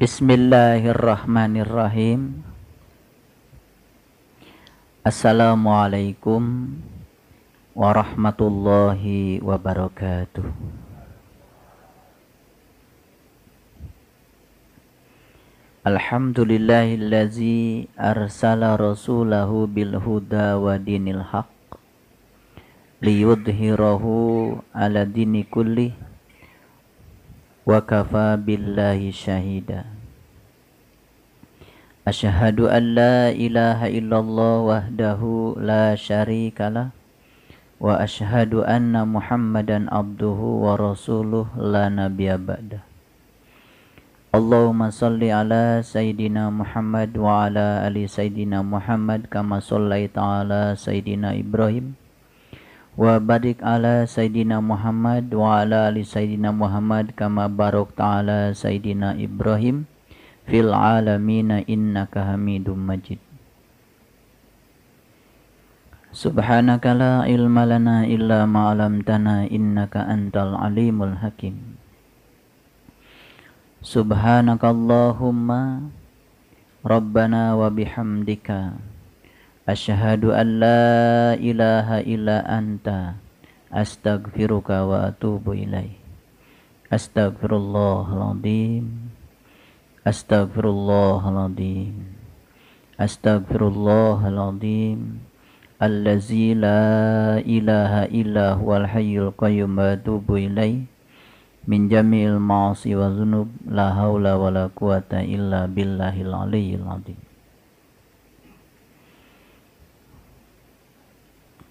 Bismillahirrahmanirrahim. Assalamualaikum warahmatullahi wabarakatuh. Alhamdulillahillazi arsala rasulahu bil huda wa dinil haqq liyudhhirahu ala dini kullih wa kafa billahi syahida. Asyhadu an la ilaha illallah wahdahu la syarikalah wa asyhadu anna Muhammadan abduhu wa rasuluh la nabiyya ba'dah. Allahumma salli ala sayyidina Muhammad wa ala ali sayyidina Muhammad kama sallaita ala sayyidina Ibrahim wa barik ala sayyidina Muhammad wa ala ali sayyidina Muhammad kama barakta ala sayyidina Ibrahim fil alamina innaka hamidum majid. Subhanaka la ilma lana illa ma 'allamtana innaka antal alimul hakim. Subhanaka Allahumma rabbana wa bihamdika asyhadu an la ilaha illa anta astaghfiruka wa atubu ilaih. Astaghfirullahaladzim. Astaghfirullahaladzim. Astaghfirullahaladzim. Allazi la ilaha illa huwal hayyul qayyum wa atubu ilaih min jami'il ma'asi wa dzunub la haula wa la quwata illa billahil aliyyil azim.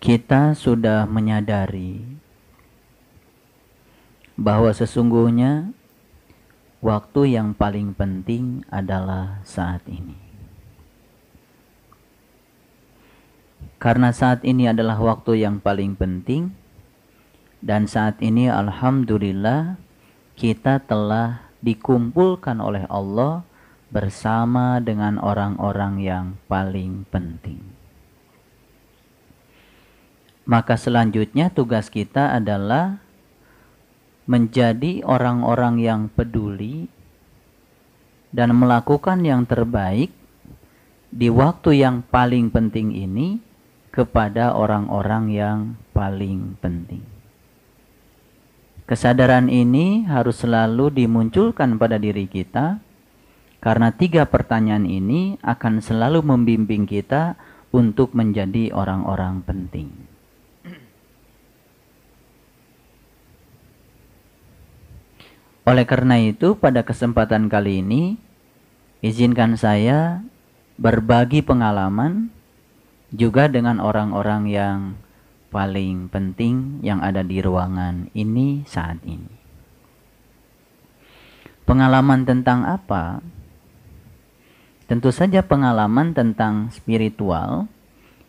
Kita sudah menyadari bahwa sesungguhnya waktu yang paling penting adalah saat ini. Karena saat ini adalah waktu yang paling penting, dan saat ini alhamdulillah kita telah dikumpulkan oleh Allah bersama dengan orang-orang yang paling penting. Maka selanjutnya tugas kita adalah menjadi orang-orang yang peduli dan melakukan yang terbaik di waktu yang paling penting ini kepada orang-orang yang paling penting. Kesadaran ini harus selalu dimunculkan pada diri kita, karena 3 pertanyaan ini akan selalu membimbing kita untuk menjadi orang-orang penting. Oleh karena itu, pada kesempatan kali ini, izinkan saya berbagi pengalaman juga dengan orang-orang yang paling penting yang ada di ruangan ini saat ini. Pengalaman tentang apa? Tentu saja pengalaman tentang spiritual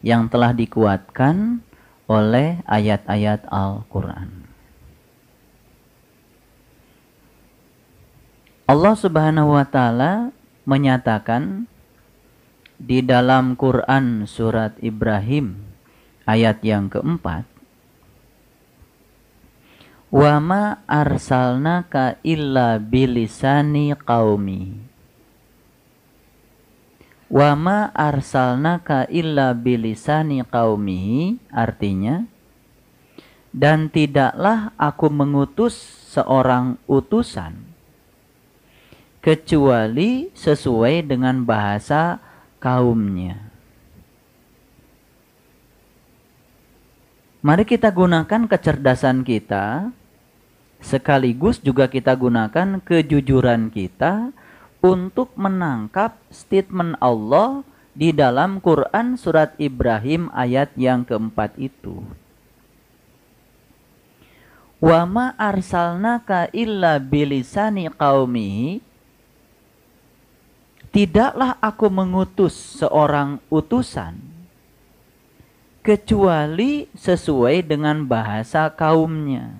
yang telah dikuatkan oleh ayat-ayat Al-Quran. Allah Subhanahu wa Ta'ala menyatakan di dalam Quran surat Ibrahim ayat yang keempat, wa ma arsalnaka illa bilisani qaumi. Wa ma arsalnaka illa bilisani qaumihi, artinya, dan tidaklah aku mengutus seorang utusan kecuali sesuai dengan bahasa kaumnya. Mari kita gunakan kecerdasan kita, sekaligus juga kita gunakan kejujuran kita untuk menangkap statement Allah di dalam Quran surat Ibrahim ayat yang keempat itu. Wa ma arsalnaka illa bilisani qaumihi, tidaklah aku mengutus seorang utusan kecuali sesuai dengan bahasa kaumnya.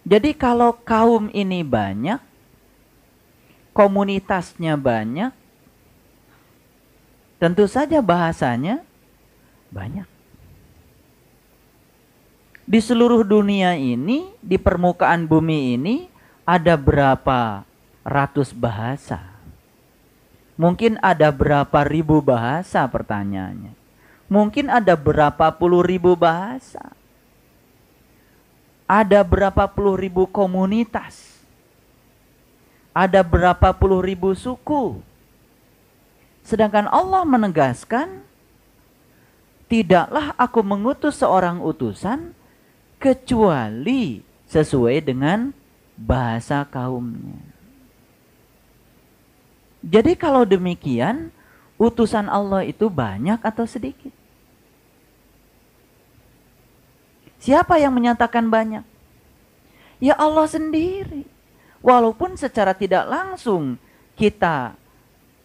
Jadi kalau kaum ini banyak, komunitasnya banyak, tentu saja bahasanya banyak. Di seluruh dunia ini, di permukaan bumi ini, ada berapa ratus bahasa? Mungkin ada berapa ribu bahasa pertanyaannya. Mungkin ada berapa puluh ribu bahasa. Ada berapa puluh ribu komunitas. Ada berapa puluh ribu suku. Sedangkan Allah menegaskan, tidaklah aku mengutus seorang utusan kecuali sesuai dengan bahasa kaumnya. Jadi kalau demikian, utusan Allah itu banyak atau sedikit? Siapa yang menyatakan banyak? Ya Allah sendiri. Walaupun secara tidak langsung kita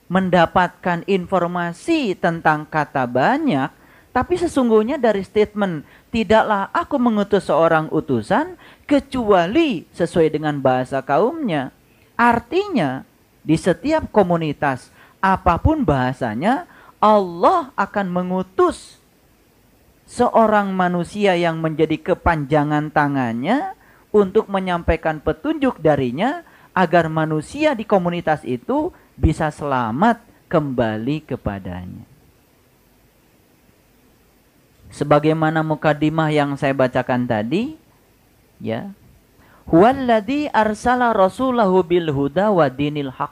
mendapatkan informasi tentang kata banyak, tapi sesungguhnya dari statement, tidaklah aku mengutus seorang utusan kecuali sesuai dengan bahasa kaumnya. Artinya, di setiap komunitas, apapun bahasanya, Allah akan mengutus seorang manusia yang menjadi kepanjangan tangannya untuk menyampaikan petunjuk darinya agar manusia di komunitas itu bisa selamat kembali kepadanya. Sebagaimana mukadimah yang saya bacakan tadi, ya. Huwallazi arsala rasulahu bil huda wa dinil haq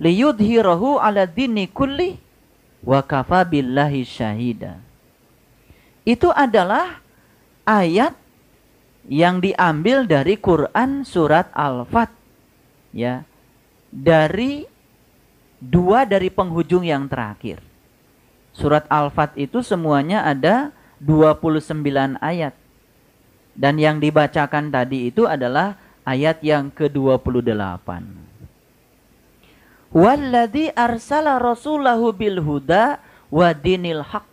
liyudhhirahu 'ala dini kulli wa kafa billahi syahida. Itu adalah ayat yang diambil dari Quran surat Al-Fat, ya, dari dua dari penghujung yang terakhir. Surat Al-Fat itu semuanya ada 29 ayat. Dan yang dibacakan tadi itu adalah ayat yang ke-28. Walladzi arsala rasulahu bil huda wa dinil haq.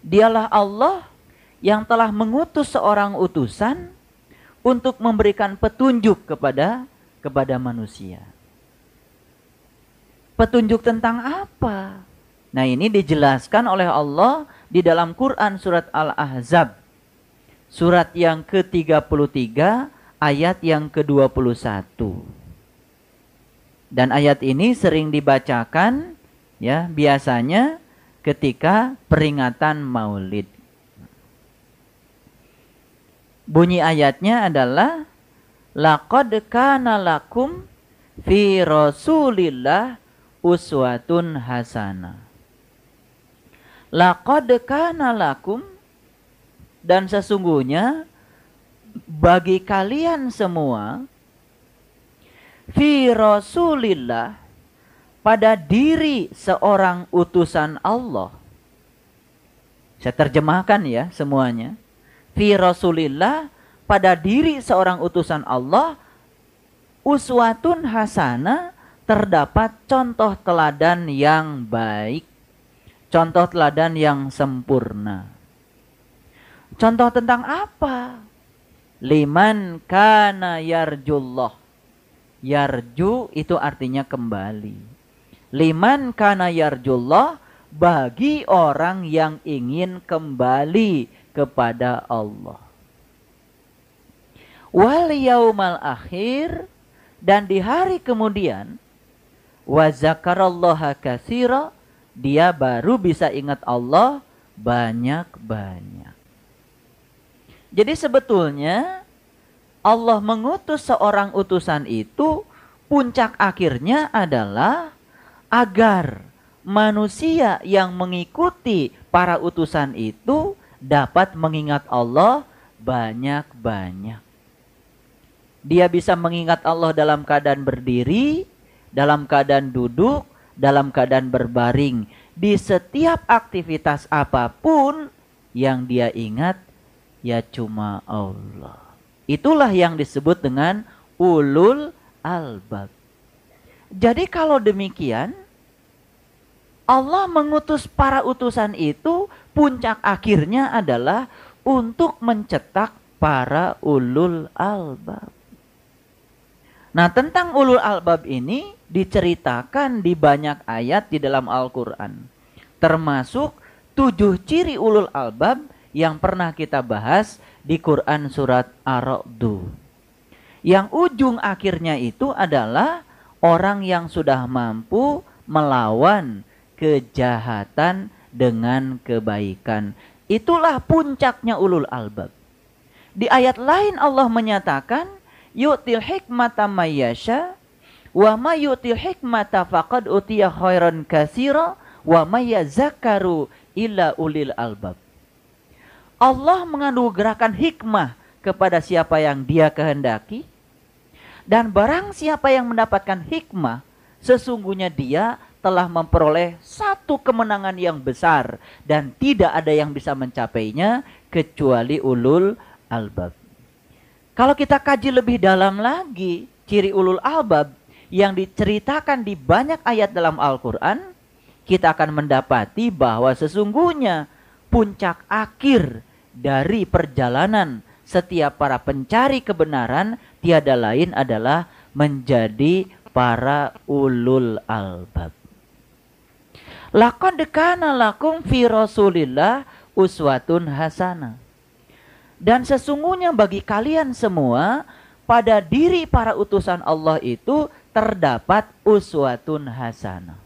Dialah Allah yang telah mengutus seorang utusan untuk memberikan petunjuk kepada manusia. Petunjuk tentang apa? Nah, ini dijelaskan oleh Allah di dalam Quran surat Al-Ahzab. Surat yang ke-33 ayat yang ke-21. Dan ayat ini sering dibacakan, ya, biasanya ketika peringatan Maulid. Bunyi ayatnya adalah laqad kana lakum fi Rasulillah uswatun hasanah. Laqad kana lakum, dan sesungguhnya bagi kalian semua, fi Rasulillah, pada diri seorang utusan Allah. Saya terjemahkan ya semuanya. Fi Rasulillah, pada diri seorang utusan Allah, uswatun hasanah, terdapat contoh teladan yang baik, contoh teladan yang sempurna. Contoh tentang apa? Liman kana yarjullah. Yarju itu artinya kembali. Liman kana yarjullah, bagi orang yang ingin kembali kepada Allah. Wal yaumal akhir, dan di hari kemudian, wa zakarallaha katsira, dia baru bisa ingat Allah banyak-banyak. Jadi sebetulnya Allah mengutus seorang utusan itu, puncak akhirnya adalah agar manusia yang mengikuti para utusan itu dapat mengingat Allah banyak-banyak. Dia bisa mengingat Allah dalam keadaan berdiri, dalam keadaan duduk, dalam keadaan berbaring. Di setiap aktivitas apapun yang dia ingat, ya cuma Allah. Itulah yang disebut dengan ulul albab. Jadi kalau demikian, Allah mengutus para utusan itu, puncak akhirnya adalah untuk mencetak para ulul albab. Nah, tentang ulul albab ini diceritakan di banyak ayat di dalam Al-Quran. Termasuk 7 ciri ulul albab yang pernah kita bahas di Quran surat Ar-Ra'd. Yang ujung akhirnya itu adalah orang yang sudah mampu melawan kejahatan dengan kebaikan. Itulah puncaknya ulul albab. Di ayat lain Allah menyatakan, yu'til hikmata mayyasha wa may yu'til hikmata faqad utiya khairan katsira wa may yazakkaru illa ulil albab. Allah menganugerahkan hikmah kepada siapa yang Dia kehendaki, dan barang siapa yang mendapatkan hikmah, sesungguhnya dia telah memperoleh satu kemenangan yang besar dan tidak ada yang bisa mencapainya kecuali ulul albab. Kalau kita kaji lebih dalam lagi ciri ulul albab yang diceritakan di banyak ayat dalam Al-Quran, kita akan mendapati bahwa sesungguhnya puncak akhir dari perjalanan setiap para pencari kebenaran tiada lain adalah menjadi para ulul albab. Laqad kana lakum fi Rasulillah uswatun hasanah. Dan sesungguhnya bagi kalian semua pada diri para utusan Allah itu terdapat uswatun hasanah.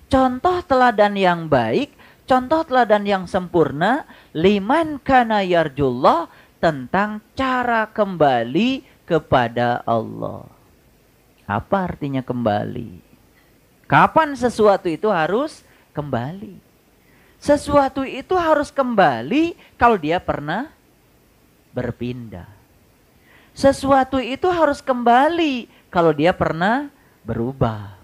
Contoh teladan yang baik, contoh teladan yang sempurna, liman kana yarjullah, tentang cara kembali kepada Allah. Apa artinya kembali? Kapan sesuatu itu harus kembali? Sesuatu itu harus kembali kalau dia pernah berpindah. Sesuatu itu harus kembali kalau dia pernah berubah.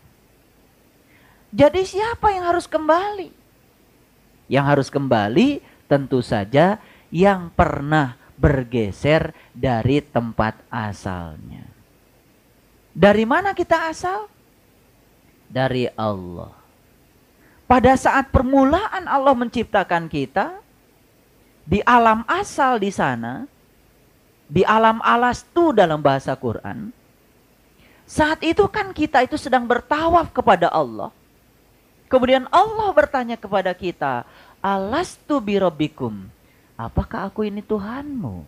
Jadi siapa yang harus kembali? Yang harus kembali tentu saja yang pernah bergeser dari tempat asalnya. Dari mana kita asal? Dari Allah. Pada saat permulaan Allah menciptakan kita, di alam asal di sana, di alam alastu dalam bahasa Quran, saat itu kan kita itu sedang bertawaf kepada Allah. Kemudian Allah bertanya kepada kita, alastu birabbikum, apakah aku ini Tuhanmu?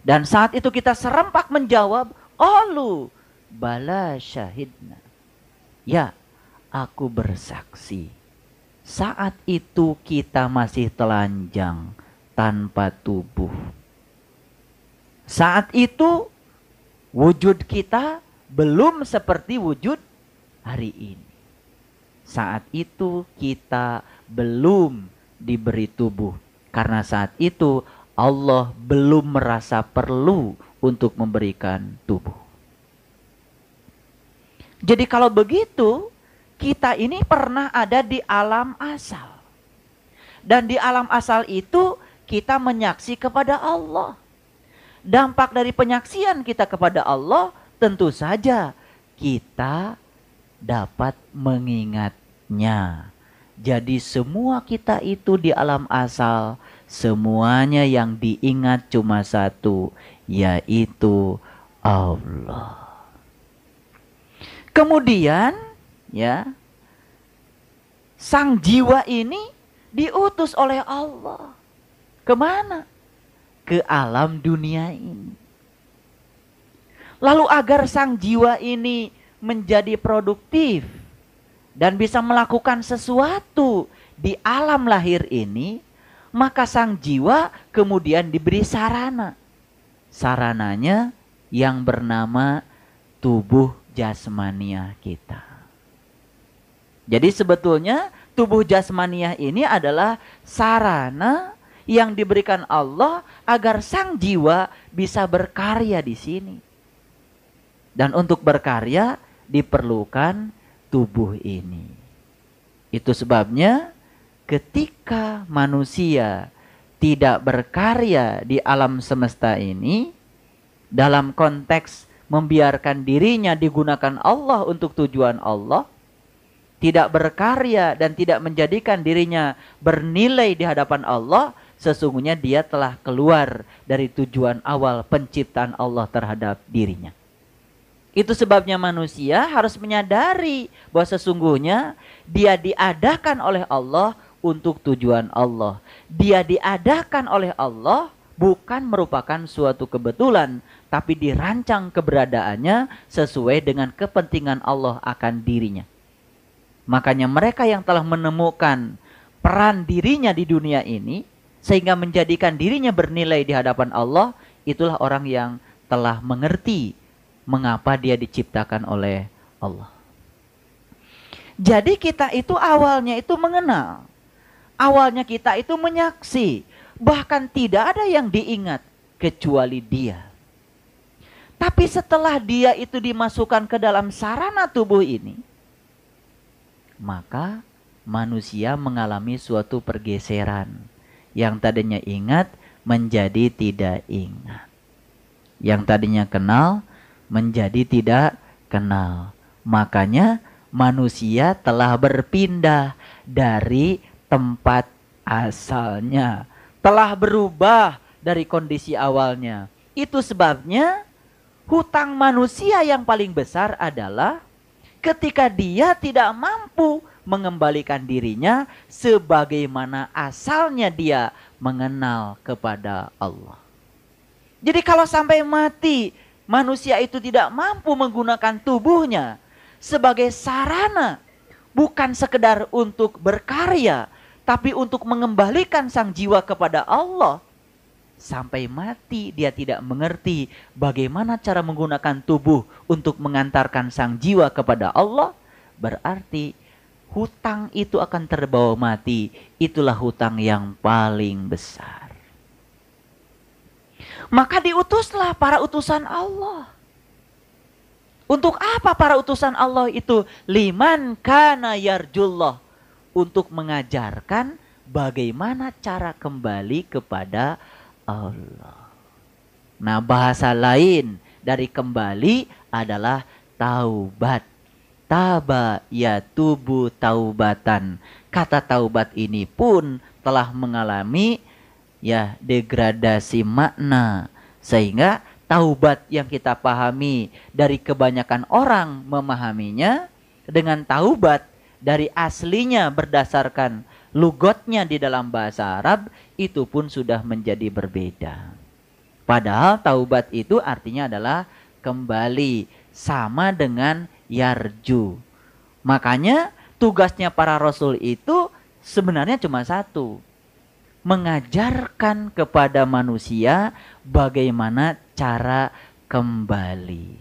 Dan saat itu kita serempak menjawab, qalu bala syahidna. Ya, aku bersaksi. Saat itu kita masih telanjang tanpa tubuh. Saat itu wujud kita belum seperti wujud hari ini. Saat itu kita belum diberi tubuh. Karena saat itu Allah belum merasa perlu untuk memberikan tubuh. Jadi kalau begitu, kita ini pernah ada di alam asal. Dan di alam asal itu kita menyaksi kepada Allah. Dampak dari penyaksian kita kepada Allah tentu saja kita dapat mengingatnya. Jadi semua kita itu di alam asal, semuanya yang diingat cuma satu, yaitu Allah. Kemudian ya, sang jiwa ini diutus oleh Allah. Kemana? Ke alam dunia ini. Lalu agar sang jiwa ini menjadi produktif dan bisa melakukan sesuatu di alam lahir ini, maka sang jiwa kemudian diberi sarana. Sarananya yang bernama tubuh jasmaniah kita. Jadi sebetulnya tubuh jasmaniah ini adalah sarana yang diberikan Allah agar sang jiwa bisa berkarya di sini. Dan untuk berkarya diperlukan tubuh ini. Itu sebabnya ketika manusia tidak berkarya di alam semesta ini, dalam konteks membiarkan dirinya digunakan Allah untuk tujuan Allah, tidak berkarya dan tidak menjadikan dirinya bernilai di hadapan Allah, sesungguhnya dia telah keluar dari tujuan awal penciptaan Allah terhadap dirinya. Itu sebabnya manusia harus menyadari bahwa sesungguhnya dia diadakan oleh Allah untuk tujuan Allah. Dia diadakan oleh Allah bukan merupakan suatu kebetulan, tapi dirancang keberadaannya sesuai dengan kepentingan Allah akan dirinya. Makanya mereka yang telah menemukan peran dirinya di dunia ini, sehingga menjadikan dirinya bernilai di hadapan Allah, itulah orang yang telah mengerti mengapa dia diciptakan oleh Allah. Jadi kita itu awalnya itu mengenal. Awalnya kita itu menyaksi. Bahkan tidak ada yang diingat kecuali dia. Tapi setelah dia itu dimasukkan ke dalam sarana tubuh ini, maka manusia mengalami suatu pergeseran. Yang tadinya ingat menjadi tidak ingat. Yang tadinya kenal menjadi tidak kenal. Makanya manusia telah berpindah dari tempat asalnya. Telah berubah dari kondisi awalnya. Itu sebabnya hutang manusia yang paling besar adalah ketika dia tidak mampu mengembalikan dirinya sebagaimana asalnya dia mengenal kepada Allah. Jadi kalau sampai mati manusia itu tidak mampu menggunakan tubuhnya sebagai sarana, bukan sekedar untuk berkarya, tapi untuk mengembalikan sang jiwa kepada Allah. Sampai mati dia tidak mengerti bagaimana cara menggunakan tubuh untuk mengantarkan sang jiwa kepada Allah. Berarti hutang itu akan terbawa mati. Itulah hutang yang paling besar. Maka diutuslah para utusan Allah. Untuk apa para utusan Allah itu? Liman kana yarjullah. Untuk mengajarkan bagaimana cara kembali kepada Allah. Nah, bahasa lain dari kembali adalah taubat. Taba yatubu taubatan. Kata taubat ini pun telah mengalami degradasi makna. Sehingga taubat yang kita pahami dari kebanyakan orang memahaminya dengan taubat dari aslinya berdasarkan lugotnya di dalam bahasa Arab itu pun sudah menjadi berbeda. Padahal taubat itu artinya adalah kembali, sama dengan yarju. Makanya tugasnya para rasul itu sebenarnya cuma satu. Mengajarkan kepada manusia bagaimana cara kembali.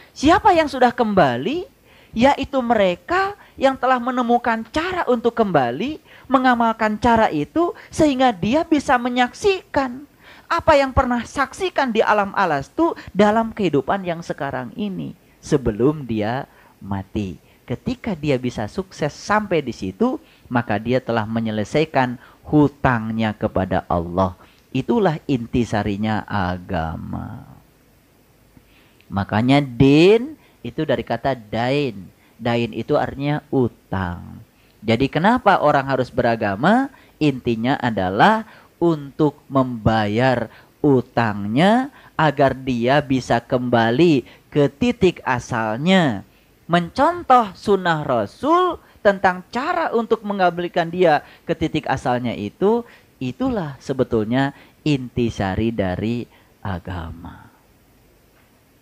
Siapa yang sudah kembali? Yaitu mereka yang telah menemukan cara untuk kembali, mengamalkan cara itu sehingga dia bisa menyaksikan apa yang pernah saksikan di alam alastu dalam kehidupan yang sekarang ini sebelum dia mati. Ketika dia bisa sukses sampai di situ, maka dia telah menyelesaikan hutangnya kepada Allah. Itulah intisarinya agama. Makanya din itu dari kata dain. Dain itu artinya utang. Jadi kenapa orang harus beragama? Intinya adalah untuk membayar utangnya agar dia bisa kembali ke titik asalnya. Mencontoh sunnah Rasul tentang cara untuk mengembalikan dia ke titik asalnya itu, itulah sebetulnya intisari dari agama.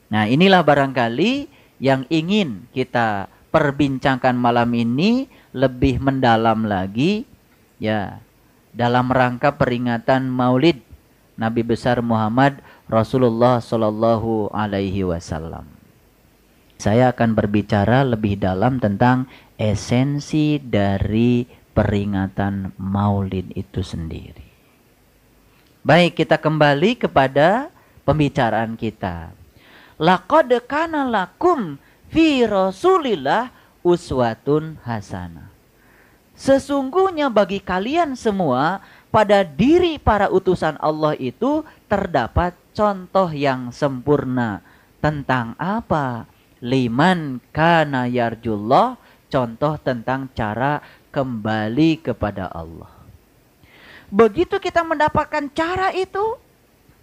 Nah, inilah barangkali yang ingin kita perbincangkan malam ini lebih mendalam lagi dalam rangka peringatan Maulid Nabi besar Muhammad Rasulullah Shallallahu alaihi wasallam. Saya akan berbicara lebih dalam tentang esensi dari peringatan Maulid itu sendiri. Baik, kita kembali kepada pembicaraan kita. Laqad kana lakum fi Rasulillah uswatun hasanah. Sesungguhnya bagi kalian semua pada diri para utusan Allah itu terdapat contoh yang sempurna. Tentang apa? Liman kana yarjullah, contoh tentang cara kembali kepada Allah. Begitu kita mendapatkan cara itu,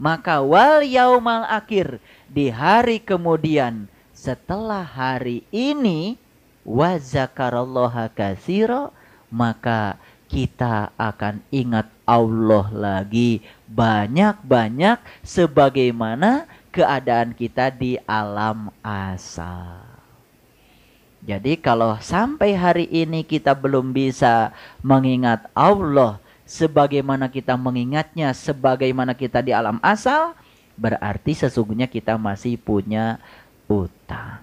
maka wal yaumal akhir, di hari kemudian setelah hari ini, wa zakarallaha katsira, maka kita akan ingat Allah lagi banyak-banyak sebagaimana keadaan kita di alam asal. Jadi kalau sampai hari ini kita belum bisa mengingat Allah sebagaimana kita mengingatnya sebagaimana kita di alam asal, berarti sesungguhnya kita masih punya utang.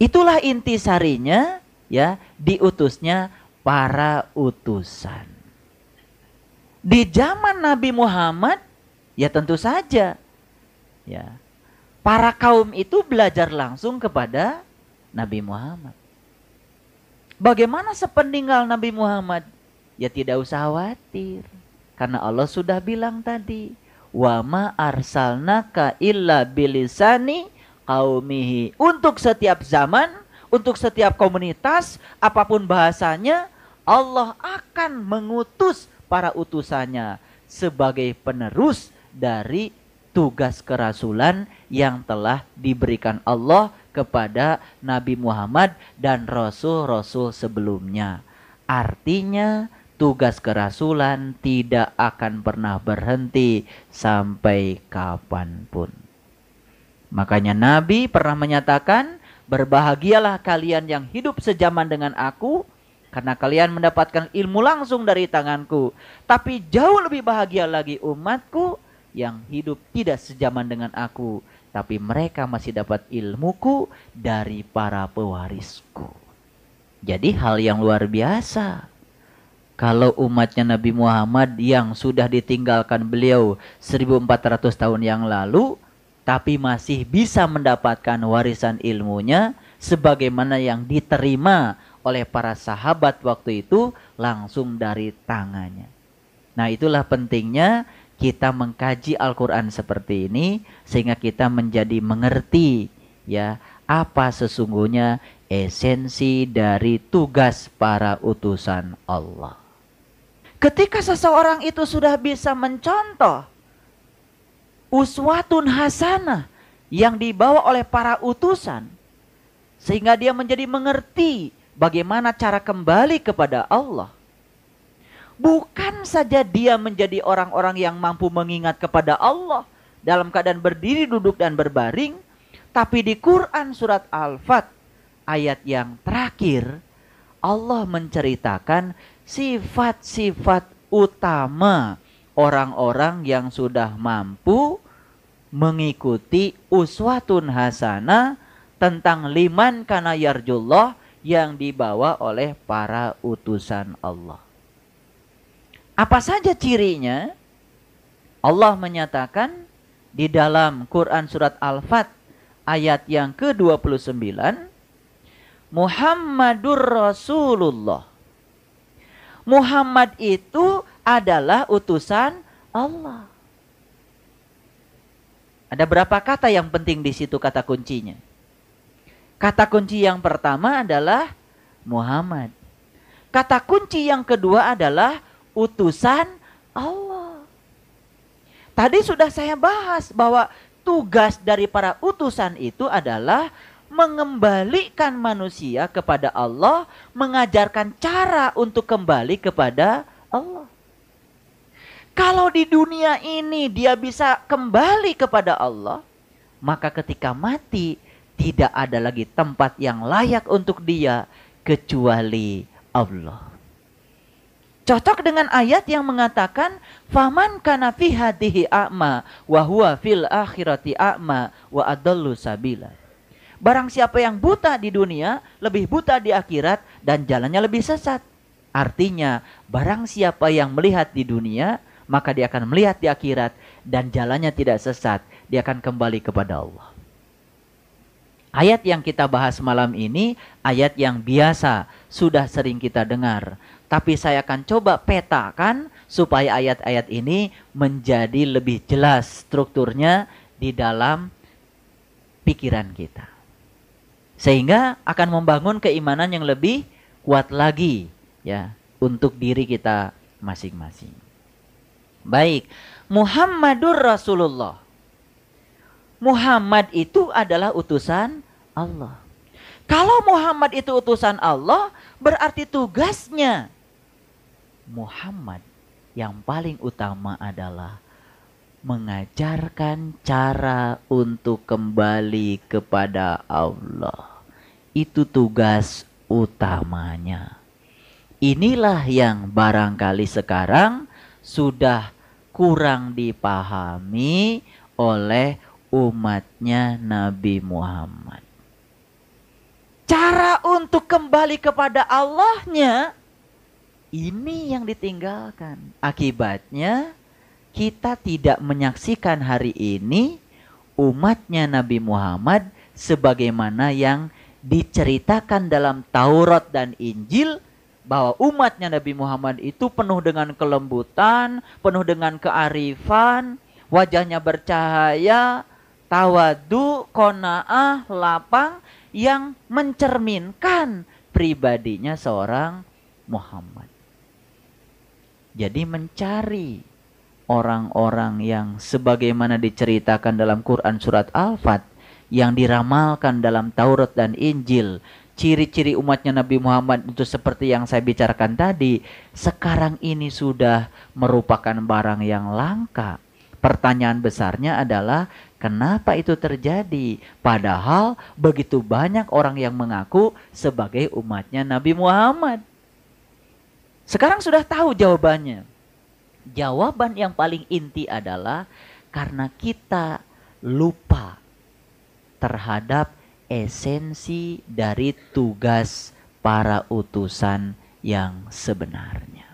Itulah intisarinya, ya, diutusnya para utusan. Di zaman Nabi Muhammad, ya tentu saja, ya, para kaum itu belajar langsung kepada Nabi Muhammad. Bagaimana sepeninggal Nabi Muhammad? Ya tidak usah khawatir, karena Allah sudah bilang tadi, wa ma arsalnaka illa bilisani qaumihi. Untuk setiap zaman, untuk setiap komunitas, apapun bahasanya, Allah akan mengutus para utusannya sebagai penerus dari tugas kerasulan yang telah diberikan Allah kepada Nabi Muhammad dan Rasul-Rasul sebelumnya. Artinya tugas kerasulan tidak akan pernah berhenti sampai kapanpun. Makanya Nabi pernah menyatakan, berbahagialah kalian yang hidup sejaman dengan aku, karena kalian mendapatkan ilmu langsung dari tanganku. Tapi jauh lebih bahagia lagi umatku yang hidup tidak sejaman dengan aku, tapi mereka masih dapat ilmuku dari para pewarisku. Jadi hal yang luar biasa. Kalau umatnya Nabi Muhammad yang sudah ditinggalkan beliau 1400 tahun yang lalu, tapi masih bisa mendapatkan warisan ilmunya sebagaimana yang diterima oleh para sahabat waktu itu langsung dari tangannya. Nah, itulah pentingnya kita mengkaji Al-Quran seperti ini sehingga kita menjadi mengerti, ya, apa sesungguhnya esensi dari tugas para utusan Allah. Ketika seseorang itu sudah bisa mencontoh uswatun hasanah yang dibawa oleh para utusan, sehingga dia menjadi mengerti bagaimana cara kembali kepada Allah. Bukan saja dia menjadi orang-orang yang mampu mengingat kepada Allah dalam keadaan berdiri, duduk, dan berbaring, tapi di Quran surat Al-Fat ayat yang terakhir, Allah menceritakan sifat-sifat utama orang-orang yang sudah mampu mengikuti uswatun hasanah tentang liman kana yarjullah yang dibawa oleh para utusan Allah. Apa saja cirinya? Allah menyatakan di dalam Quran surat Al-Fat ayat yang ke-29, Muhammadur Rasulullah. Muhammad itu adalah utusan Allah. Ada berapa kata yang penting di situ kata kuncinya? Kata kunci yang pertama adalah Muhammad. Kata kunci yang kedua adalah utusan Allah. Tadi sudah saya bahas bahwa tugas dari para utusan itu adalah mengembalikan manusia kepada Allah, mengajarkan cara untuk kembali kepada Allah. Kalau di dunia ini dia bisa kembali kepada Allah, maka ketika mati tidak ada lagi tempat yang layak untuk dia kecuali Allah. Cocok dengan ayat yang mengatakan faman kana fi hadhihi a'ma wa huwa fil akhirati a'ma wa adallu sabila. Barang siapa yang buta di dunia lebih buta di akhirat dan jalannya lebih sesat. Artinya barang siapa yang melihat di dunia maka dia akan melihat di akhirat dan jalannya tidak sesat, dia akan kembali kepada Allah. Ayat yang kita bahas malam ini ayat yang biasa sudah sering kita dengar, tapi saya akan coba petakan supaya ayat-ayat ini menjadi lebih jelas strukturnya di dalam pikiran kita, sehingga akan membangun keimanan yang lebih kuat lagi, ya, untuk diri kita masing-masing. Baik, Muhammadur Rasulullah. Muhammad itu adalah utusan Allah. Kalau Muhammad itu utusan Allah, berarti tugasnya Muhammad yang paling utama adalah mengajarkan cara untuk kembali kepada Allah. Itu tugas utamanya. Inilah yang barangkali sekarang sudah kurang dipahami oleh umatnya Nabi Muhammad. Cara untuk kembali kepada Allahnya, ini yang ditinggalkan. Akibatnya kita tidak menyaksikan hari ini umatnya Nabi Muhammad sebagaimana yang diceritakan dalam Taurat dan Injil, bahwa umatnya Nabi Muhammad itu penuh dengan kelembutan, penuh dengan kearifan, wajahnya bercahaya, tawadu, qanaah, lapang, yang mencerminkan pribadinya seorang Muhammad. Jadi mencari orang-orang yang sebagaimana diceritakan dalam Quran surat Al-Fat, yang diramalkan dalam Taurat dan Injil, ciri-ciri umatnya Nabi Muhammad itu seperti yang saya bicarakan tadi, sekarang ini sudah merupakan barang yang langka. Pertanyaan besarnya adalah kenapa itu terjadi? Padahal begitu banyak orang yang mengaku sebagai umatnya Nabi Muhammad. Sekarang sudah tahu jawabannya. Jawaban yang paling inti adalah karena kita lupa terhadap esensi dari tugas para utusan yang sebenarnya.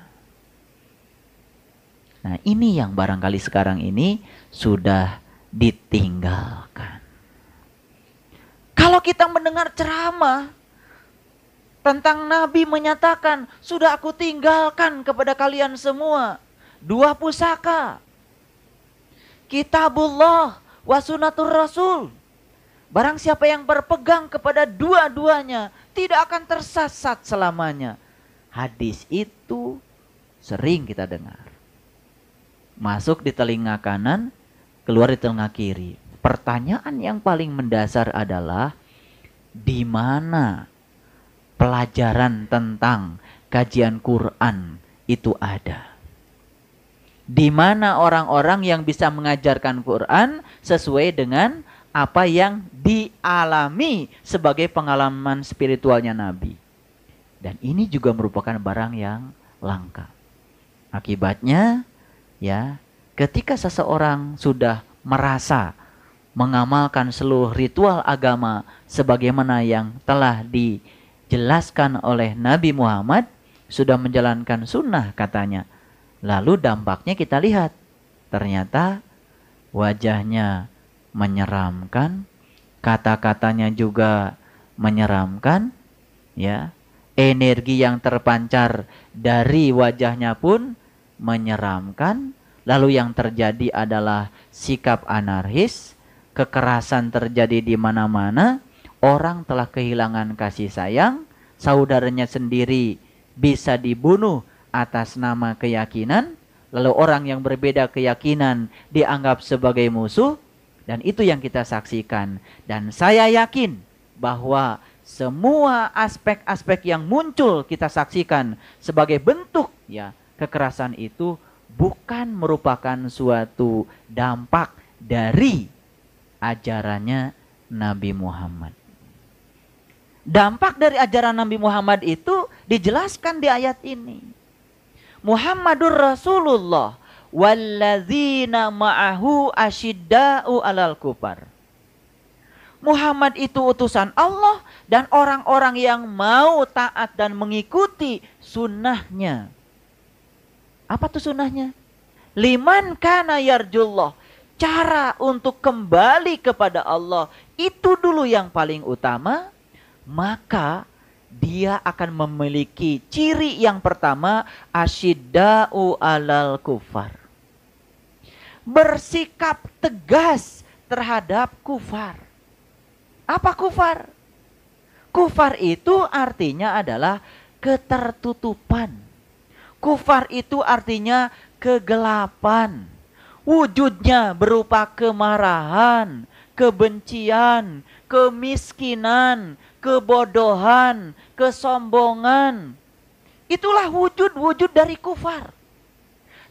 Nah, ini yang barangkali sekarang ini sudah ditinggalkan. Kalau kita mendengar ceramah tentang Nabi menyatakan, sudah aku tinggalkan kepada kalian semua 2 pusaka, Kitabullah wa Sunnatur Rasul. Barang siapa yang berpegang kepada dua-duanya tidak akan tersesat selamanya. Hadis itu sering kita dengar. Masuk di telinga kanan, keluar di telinga kiri. Pertanyaan yang paling mendasar adalah di mana pelajaran tentang kajian Quran itu ada? Di mana orang-orang yang bisa mengajarkan Quran sesuai dengan apa yang dialami sebagai pengalaman spiritualnya Nabi? Dan ini juga merupakan barang yang langka. Akibatnya, ya, ketika seseorang sudah merasa mengamalkan seluruh ritual agama sebagaimana yang telah dijelaskan oleh Nabi Muhammad, sudah menjalankan sunnah katanya, lalu dampaknya kita lihat, ternyata wajahnya menyeramkan, kata-katanya juga menyeramkan, ya, energi yang terpancar dari wajahnya pun menyeramkan. Lalu yang terjadi adalah sikap anarkis, kekerasan terjadi di mana-mana, orang telah kehilangan kasih sayang, saudaranya sendiri bisa dibunuh atas nama keyakinan, lalu orang yang berbeda keyakinan dianggap sebagai musuh, dan itu yang kita saksikan. Dan saya yakin bahwa semua aspek-aspek yang muncul kita saksikan sebagai bentuk, ya, kekerasan itu bukan merupakan suatu dampak dari ajarannya Nabi Muhammad. Dampak dari ajaran Nabi Muhammad itu dijelaskan di ayat ini. Muhammadur Rasulullah walladzina ma'ahu asyidda'u 'alal kufar. Muhammad itu utusan Allah dan orang-orang yang mau taat dan mengikuti sunnahnya. Apa tuh sunnahnya? Liman kana yarjullah. Cara untuk kembali kepada Allah itu dulu yang paling utama. Maka dia akan memiliki ciri yang pertama, asyidda'u 'alal kufar. Bersikap tegas terhadap kufar. Apa kufar? Kufar itu artinya adalah ketertutupan. Kufar itu artinya kegelapan. Wujudnya berupa kemarahan, kebencian, kemiskinan, kebodohan, kesombongan. Itulah wujud-wujud dari kufar.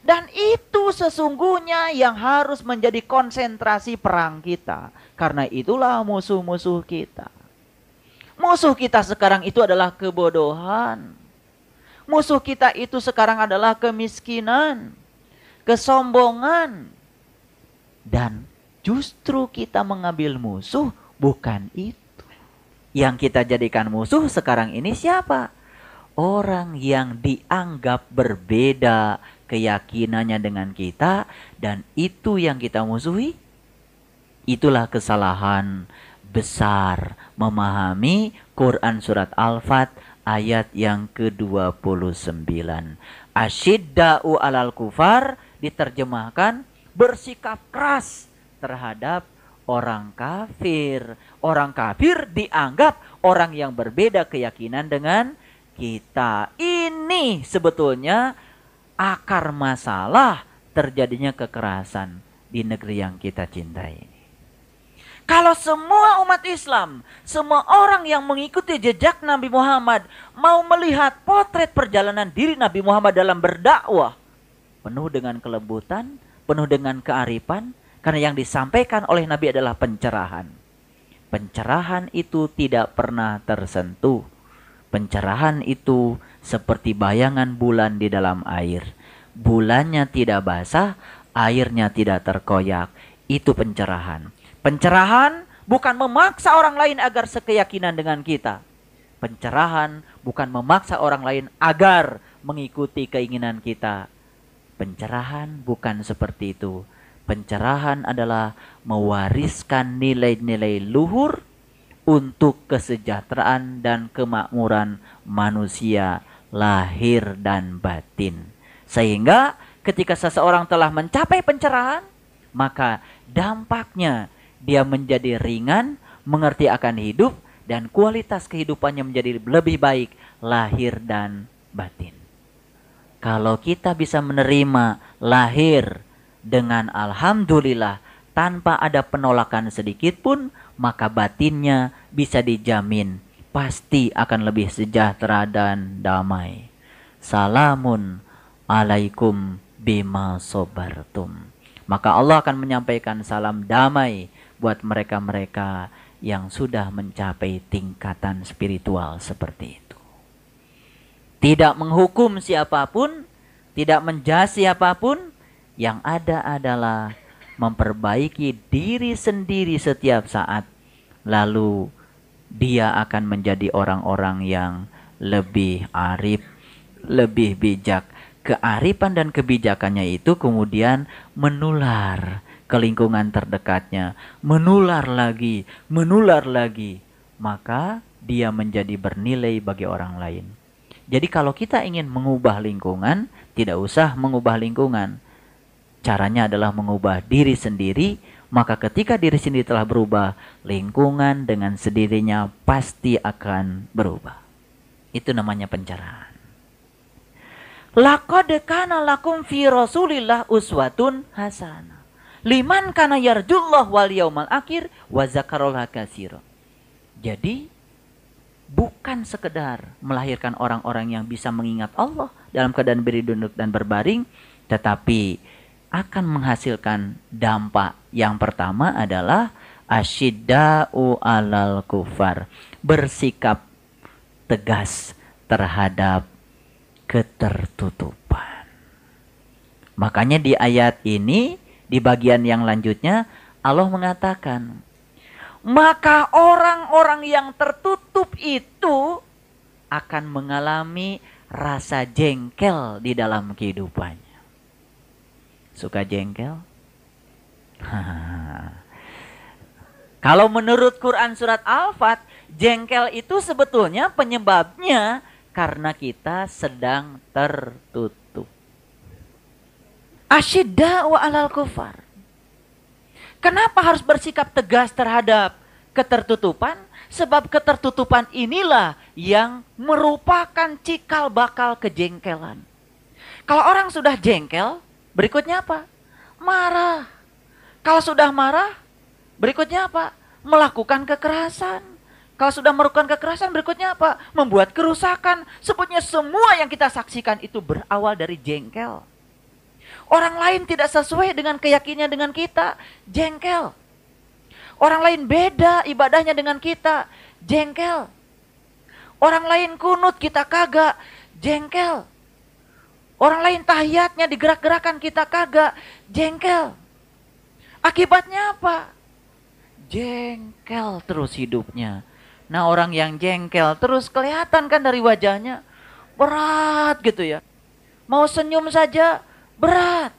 Dan itu sesungguhnya yang harus menjadi konsentrasi perang kita. Karena itulah musuh-musuh kita. Musuh kita sekarang itu adalah kebodohan. Musuh kita itu sekarang adalah kemiskinan, kesombongan. Dan justru kita mengambil musuh bukan itu. Yang kita jadikan musuh sekarang ini siapa? Orang yang dianggap berbeda keyakinannya dengan kita, dan itu yang kita musuhi. Itulah kesalahan besar memahami Quran surat Al-Fat ayat yang ke-29. Asyidda'u alal kufar diterjemahkan bersikap keras terhadap orang kafir. Orang kafir dianggap orang yang berbeda keyakinan dengan kita. Ini sebetulnya akar masalah terjadinya kekerasan di negeri yang kita cintai ini. Kalau semua umat Islam, semua orang yang mengikuti jejak Nabi Muhammad mau melihat potret perjalanan diri Nabi Muhammad dalam berdakwah penuh dengan kelembutan, penuh dengan kearifan, karena yang disampaikan oleh Nabi adalah pencerahan. Pencerahan itu tidak pernah tersentuh. Pencerahan itu seperti bayangan bulan di dalam air. Bulannya tidak basah, airnya tidak terkoyak. Itu pencerahan. Pencerahan bukan memaksa orang lain agar sekeyakinan dengan kita. Pencerahan bukan memaksa orang lain agar mengikuti keinginan kita. Pencerahan bukan seperti itu. Pencerahan adalah mewariskan nilai-nilai luhur untuk kesejahteraan dan kemakmuran manusia lahir dan batin. Sehingga ketika seseorang telah mencapai pencerahan, maka dampaknya dia menjadi ringan, mengerti akan hidup, dan kualitas kehidupannya menjadi lebih baik lahir dan batin. Kalau kita bisa menerima lahir dengan alhamdulillah tanpa ada penolakan sedikit pun, maka batinnya bisa dijamin pasti akan lebih sejahtera dan damai. Salamun alaikum bima sobartum. Maka Allah akan menyampaikan salam damai buat mereka-mereka yang sudah mencapai tingkatan spiritual seperti itu. Tidak menghukum siapapun, tidak menjudge siapapun, yang ada adalah memperbaiki diri sendiri setiap saat. Lalu dia akan menjadi orang-orang yang lebih arif, lebih bijak. Kearifan dan kebijakannya itu kemudian menular ke lingkungan terdekatnya. Menular lagi. Maka dia menjadi bernilai bagi orang lain. Jadi kalau kita ingin mengubah lingkungan, tidak usah mengubah lingkungan. Caranya adalah mengubah diri sendiri, maka ketika diri sendiri telah berubah, lingkungan dengan sendirinya pasti akan berubah. Itu namanya pencerahan. Laqad kana lakum fi Rasulillah uswatun hasanah. Liman kana yarjullah wal yaumal akhir wa dzakarallaha katsira. Jadi bukan sekedar melahirkan orang-orang yang bisa mengingat Allah dalam keadaan berduduk dan berbaring, tetapi akan menghasilkan dampak. Yang pertama adalah asyidda'u alal kufar, bersikap tegas terhadap ketertutupan. Makanya di ayat ini, di bagian yang lanjutnya, Allah mengatakan, maka orang-orang yang tertutup itu akan mengalami rasa jengkel di dalam kehidupannya. Suka jengkel? Kalau menurut Quran surat Al-Fat, jengkel itu sebetulnya penyebabnya karena kita sedang tertutup. Asyidda'u alal kufar. Kenapa harus bersikap tegas terhadap ketertutupan? Sebab ketertutupan inilah yang merupakan cikal bakal kejengkelan. Kalau orang sudah jengkel, berikutnya apa? Marah. Kalau sudah marah, berikutnya apa? Melakukan kekerasan. Kalau sudah melakukan kekerasan, berikutnya apa? Membuat kerusakan. Sebutnya semua yang kita saksikan itu berawal dari jengkel. Orang lain tidak sesuai dengan keyakinannya dengan kita, jengkel. Orang lain beda ibadahnya dengan kita, jengkel. Orang lain kunut, kita kagak, jengkel. Orang lain tahiyatnya digerak-gerakan, kita kagak, jengkel. Akibatnya apa? Jengkel terus hidupnya. Nah, orang yang jengkel terus kelihatan kan dari wajahnya, berat gitu ya. Mau senyum saja berat.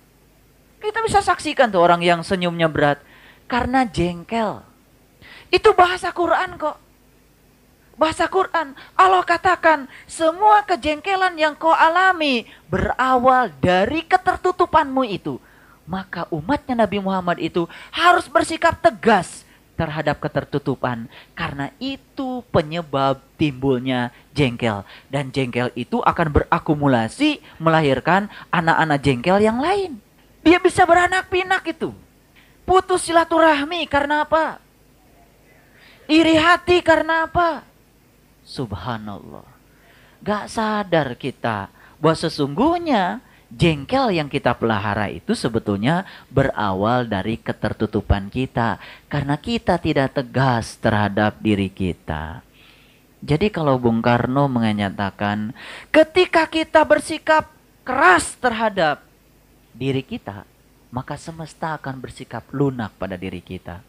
Kita bisa saksikan tuh orang yang senyumnya berat karena jengkel. Itu bahasa Quran kok. Bahasa Quran. Allah katakan semua kejengkelan yang kau alami berawal dari ketertutupanmu itu. Maka umatnya Nabi Muhammad itu harus bersikap tegas terhadap ketertutupan. Karena itu penyebab timbulnya jengkel. Dan jengkel itu akan berakumulasi melahirkan anak-anak jengkel yang lain. Dia bisa beranak pinak itu. Putus silaturahmi karena apa? Iri hati karena apa? Subhanallah. Gak sadar kita bahwa sesungguhnya jengkel yang kita pelihara itu sebetulnya berawal dari ketertutupan kita. Karena kita tidak tegas terhadap diri kita. Jadi kalau Bung Karno menyatakan ketika kita bersikap keras terhadap diri kita, maka semesta akan bersikap lunak pada diri kita.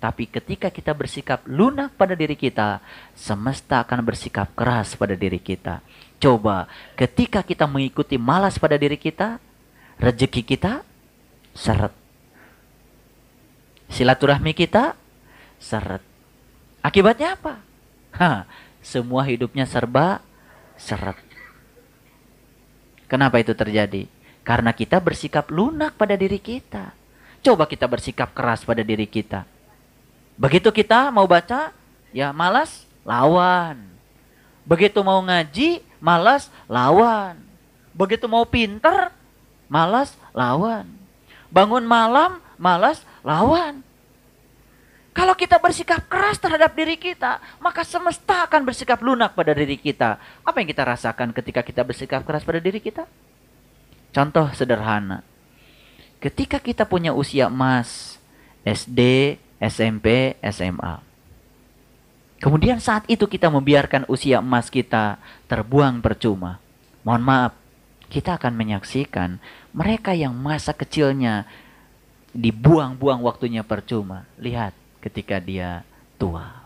Tapi ketika kita bersikap lunak pada diri kita, semesta akan bersikap keras pada diri kita. Coba, ketika kita mengikuti malas pada diri kita, rezeki kita seret. Silaturahmi kita seret. Akibatnya apa? Semua hidupnya serba seret. Kenapa itu terjadi? Karena kita bersikap lunak pada diri kita. Coba kita bersikap keras pada diri kita. Begitu kita mau baca, ya malas, lawan. Begitu mau ngaji, malas, lawan. Begitu mau pinter, malas, lawan. Bangun malam, malas, lawan. Kalau kita bersikap keras terhadap diri kita, maka semesta akan bersikap lunak pada diri kita. Apa yang kita rasakan ketika kita bersikap keras pada diri kita? Contoh sederhana. Ketika kita punya usia emas, SD, SMP, SMA. Kemudian saat itu kita membiarkan usia emas kita terbuang percuma. Mohon maaf, kita akan menyaksikan mereka yang masa kecilnya dibuang-buang waktunya percuma. Lihat ketika dia tua.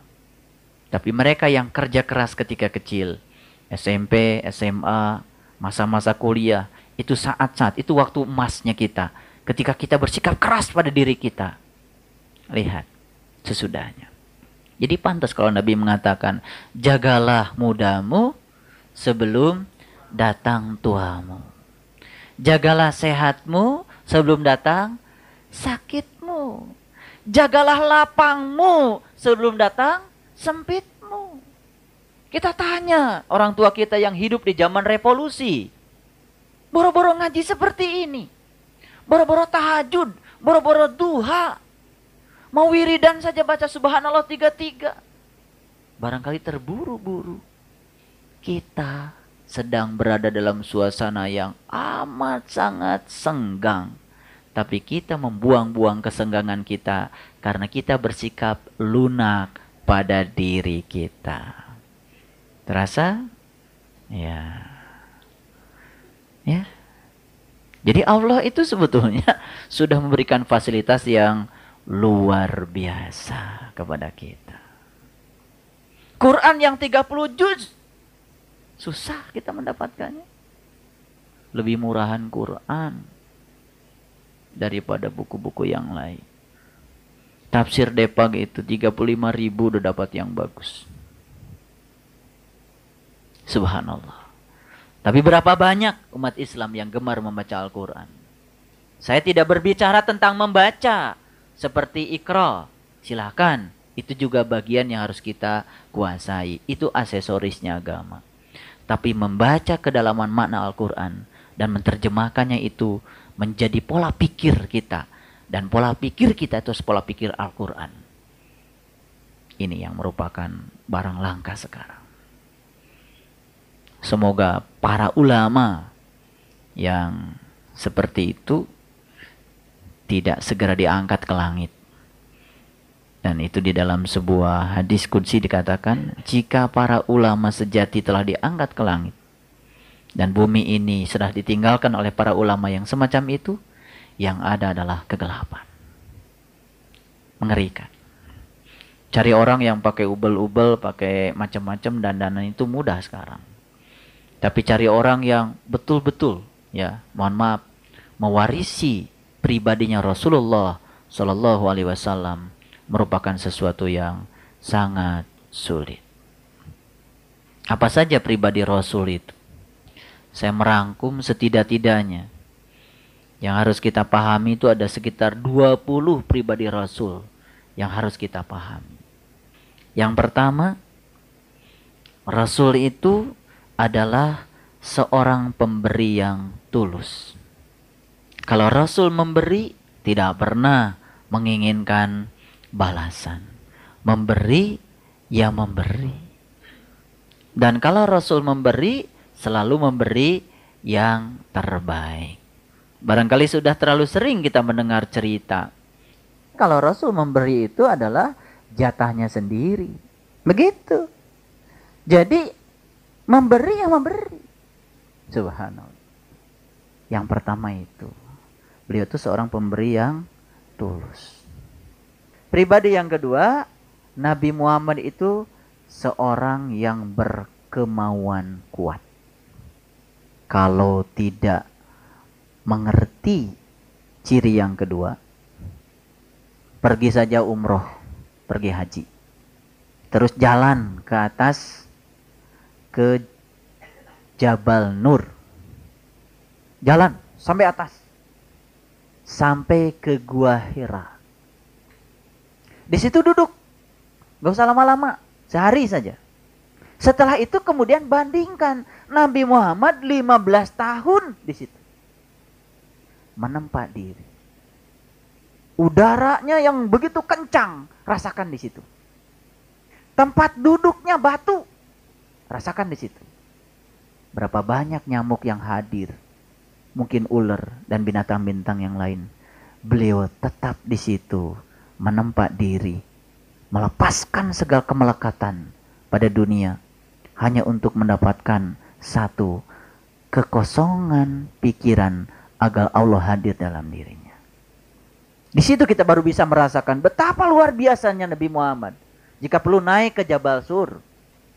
Tapi mereka yang kerja keras ketika kecil, SMP, SMA, masa-masa kuliah, itu saat-saat, itu waktu emasnya kita. Ketika kita bersikap keras pada diri kita. Lihat, sesudahnya. Jadi pantas kalau Nabi mengatakan, jagalah mudamu sebelum datang tuamu. Jagalah sehatmu sebelum datang sakitmu. Jagalah lapangmu sebelum datang sempitmu. Kita tanya orang tua kita yang hidup di zaman revolusi. Boro-boro ngaji seperti ini. Boro-boro tahajud, boro-boro duha. Mau wiridan saja baca subhanallah 3-3. Barangkali terburu-buru. Kita sedang berada dalam suasana yang amat sangat senggang. Tapi kita membuang-buang kesenggangan kita karena kita bersikap lunak pada diri kita. Terasa? Ya. Ya. Jadi Allah itu sebetulnya sudah memberikan fasilitas yang luar biasa kepada kita. Quran yang 30 juz susah kita mendapatkannya. Lebih murahan Quran daripada buku-buku yang lain. Tafsir Depag itu 35.000 udah dapat yang bagus. Subhanallah. Tapi berapa banyak umat Islam yang gemar membaca Al-Quran? Saya tidak berbicara tentang membaca seperti Iqra. Silahkan, itu juga bagian yang harus kita kuasai. Itu aksesorisnya agama. Tapi membaca kedalaman makna Al-Quran dan menerjemahkannya itu menjadi pola pikir kita. Dan pola pikir kita itu pola pikir Al-Quran. Ini yang merupakan barang langka sekarang. Semoga para ulama yang seperti itu tidak segera diangkat ke langit. Dan itu di dalam sebuah hadis qudsi dikatakan, jika para ulama sejati telah diangkat ke langit, dan bumi ini sudah ditinggalkan oleh para ulama yang semacam itu, yang ada adalah kegelapan. Mengerikan. Cari orang yang pakai ubel-ubel, pakai macam-macam dandanan itu mudah sekarang. Tapi cari orang yang betul-betul, ya, mohon maaf, mewarisi pribadinya Rasulullah Shallallahu Alaihi Wasallam merupakan sesuatu yang sangat sulit. Apa saja pribadi Rasul itu? Saya merangkum setidak-tidaknya. Yang harus kita pahami itu ada sekitar 20 pribadi Rasul yang harus kita pahami. Yang pertama, Rasul itu adalah seorang pemberi yang tulus. Kalau Rasul memberi, tidak pernah menginginkan balasan. Memberi, ya memberi. Dan kalau Rasul memberi, selalu memberi yang terbaik. Barangkali sudah terlalu sering kita mendengar cerita. Kalau Rasul memberi itu adalah jatahnya sendiri. Begitu. Jadi, memberi yang memberi. Subhanallah. Yang pertama itu. Beliau itu seorang pemberi yang tulus. Pribadi yang kedua, Nabi Muhammad itu seorang yang berkemauan kuat. Kalau tidak mengerti ciri yang kedua, pergi saja umroh, pergi haji. Terus jalan ke atas ke Jabal Nur. Jalan sampai atas. Sampai ke Gua Hira. Di situ duduk. Gak usah lama-lama. Sehari saja. Setelah itu kemudian bandingkan. Nabi Muhammad 15 tahun di situ. Menempat diri. Udaranya yang begitu kencang. Rasakan di situ. Tempat duduknya batu. Rasakan di situ. Berapa banyak nyamuk yang hadir. Mungkin ular dan binatang-binatang yang lain. Beliau tetap di situ. Menempat diri, melepaskan segala kemelekatan pada dunia hanya untuk mendapatkan satu kekosongan pikiran agar Allah hadir dalam dirinya. Di situ kita baru bisa merasakan betapa luar biasanya Nabi Muhammad. Jika perlu naik ke Jabal Sur,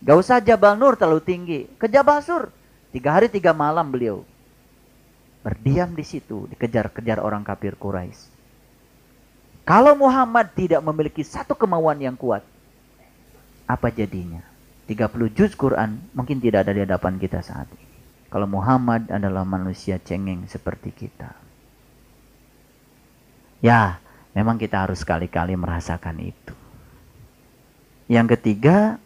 gak usah Jabal Nur terlalu tinggi, ke Jabal Sur 3 hari 3 malam beliau berdiam di situ, dikejar-kejar orang kafir Quraisy. Kalau Muhammad tidak memiliki satu kemauan yang kuat, apa jadinya? 30 juz Quran mungkin tidak ada di hadapan kita saat ini. Kalau Muhammad adalah manusia cengeng seperti kita. Ya, memang kita harus sekali-kali merasakan itu. Yang ketiga,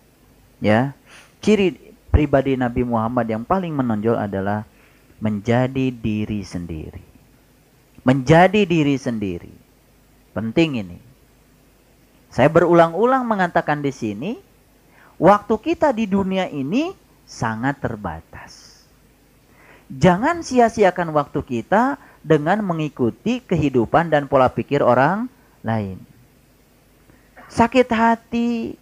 ya, ciri pribadi Nabi Muhammad yang paling menonjol adalah menjadi diri sendiri. Menjadi diri sendiri. Penting ini. Saya berulang-ulang mengatakan di sini, waktu kita di dunia ini sangat terbatas. Jangan sia-siakan waktu kita dengan mengikuti kehidupan dan pola pikir orang lain. Sakit hati,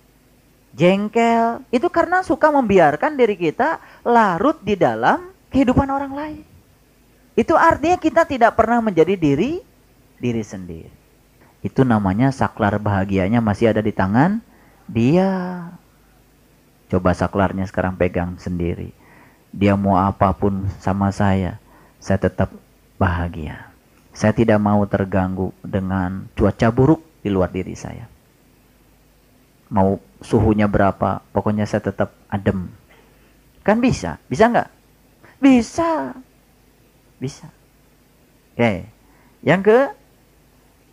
jengkel, itu karena suka membiarkan diri kita larut di dalam kehidupan orang lain. Itu artinya kita tidak pernah menjadi diri sendiri. Itu namanya saklar bahagianya masih ada di tangan dia. Coba saklarnya sekarang pegang sendiri. Dia mau apapun sama saya tetap bahagia. Saya tidak mau terganggu dengan cuaca buruk di luar diri saya. Mau suhunya berapa, pokoknya saya tetap adem. Kan bisa? Bisa nggak? Bisa. Bisa. Oke.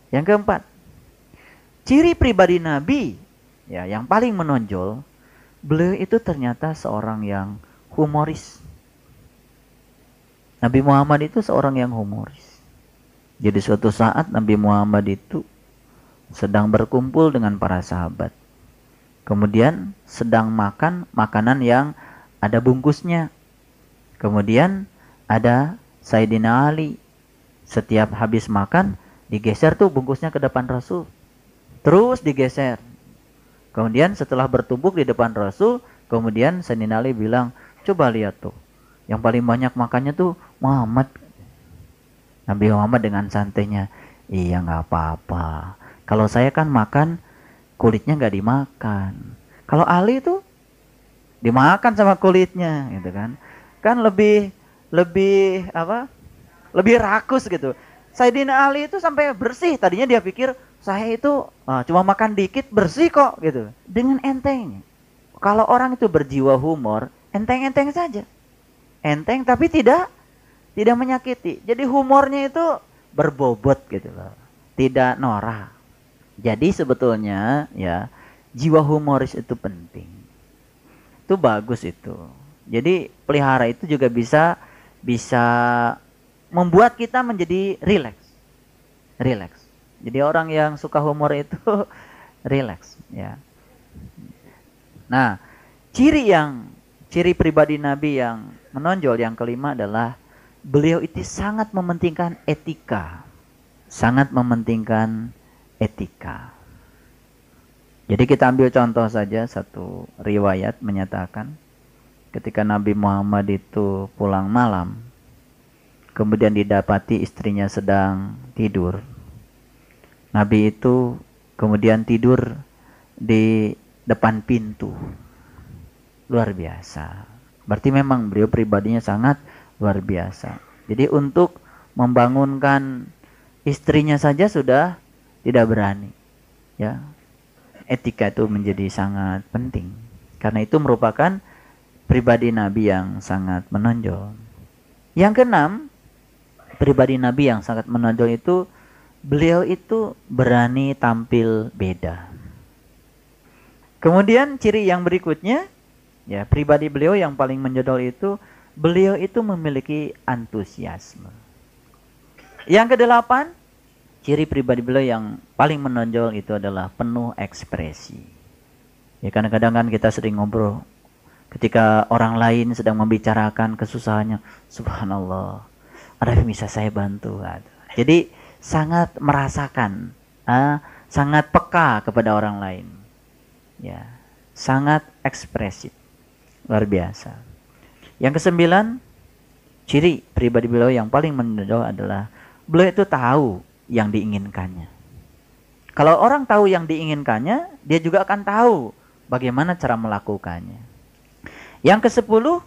Yang keempat, ciri pribadi Nabi, ya, yang paling menonjol, beliau itu ternyata seorang yang humoris. Nabi Muhammad itu seorang yang humoris. Jadi suatu saat Nabi Muhammad itu sedang berkumpul dengan para sahabat. Kemudian sedang makan makanan yang ada bungkusnya. Kemudian ada Sayyidina Ali. Setiap habis makan, digeser tuh bungkusnya ke depan Rasul. Terus digeser. Kemudian setelah bertumbuk di depan Rasul, kemudian Sayyidina Ali bilang, coba lihat tuh. Yang paling banyak makannya tuh Muhammad. Nabi Muhammad dengan santainya, iya gak apa-apa. Kalau saya kan makan, kulitnya gak dimakan. Kalau Ali tuh dimakan sama kulitnya gitu kan. Kan lebih rakus gitu. Sayyidina Ali itu sampai bersih. Tadinya dia pikir saya itu cuma makan dikit bersih kok gitu. Dengan enteng. Kalau orang itu berjiwa humor, enteng-enteng saja. Enteng tapi tidak menyakiti. Jadi humornya itu berbobot gitu loh. Tidak norak. Jadi sebetulnya ya jiwa humoris itu penting. Itu bagus itu. Jadi pelihara itu juga bisa membuat kita menjadi rileks. Jadi orang yang suka humor itu rileks ya. Nah, ciri pribadi Nabi yang menonjol yang kelima adalah beliau itu sangat mementingkan etika. Sangat mementingkan etika. Jadi kita ambil contoh saja satu riwayat menyatakan ketika Nabi Muhammad itu pulang malam, kemudian didapati istrinya sedang tidur. Nabi itu kemudian tidur di depan pintu. Luar biasa. Berarti memang beliau pribadinya sangat luar biasa. Jadi untuk membangunkan istrinya saja sudah tidak berani. Ya. Etika itu menjadi sangat penting. Karena itu merupakan pribadi Nabi yang sangat menonjol. Yang keenam, pribadi Nabi yang sangat menonjol itu beliau itu berani tampil beda. Kemudian ciri yang berikutnya, ya pribadi beliau yang paling menonjol itu beliau itu memiliki antusiasme. Yang kedelapan, ciri pribadi beliau yang paling menonjol itu adalah penuh ekspresi. Ya kadang-kadang kan kita sering ngobrol ketika orang lain sedang membicarakan kesusahannya, subhanallah, ada yang bisa saya bantu. Jadi sangat merasakan, sangat peka kepada orang lain. Ya, sangat ekspresif. Luar biasa. Yang kesembilan, ciri pribadi beliau yang paling menonjol adalah beliau itu tahu yang diinginkannya. Kalau orang tahu yang diinginkannya, dia juga akan tahu bagaimana cara melakukannya. Yang ke-10,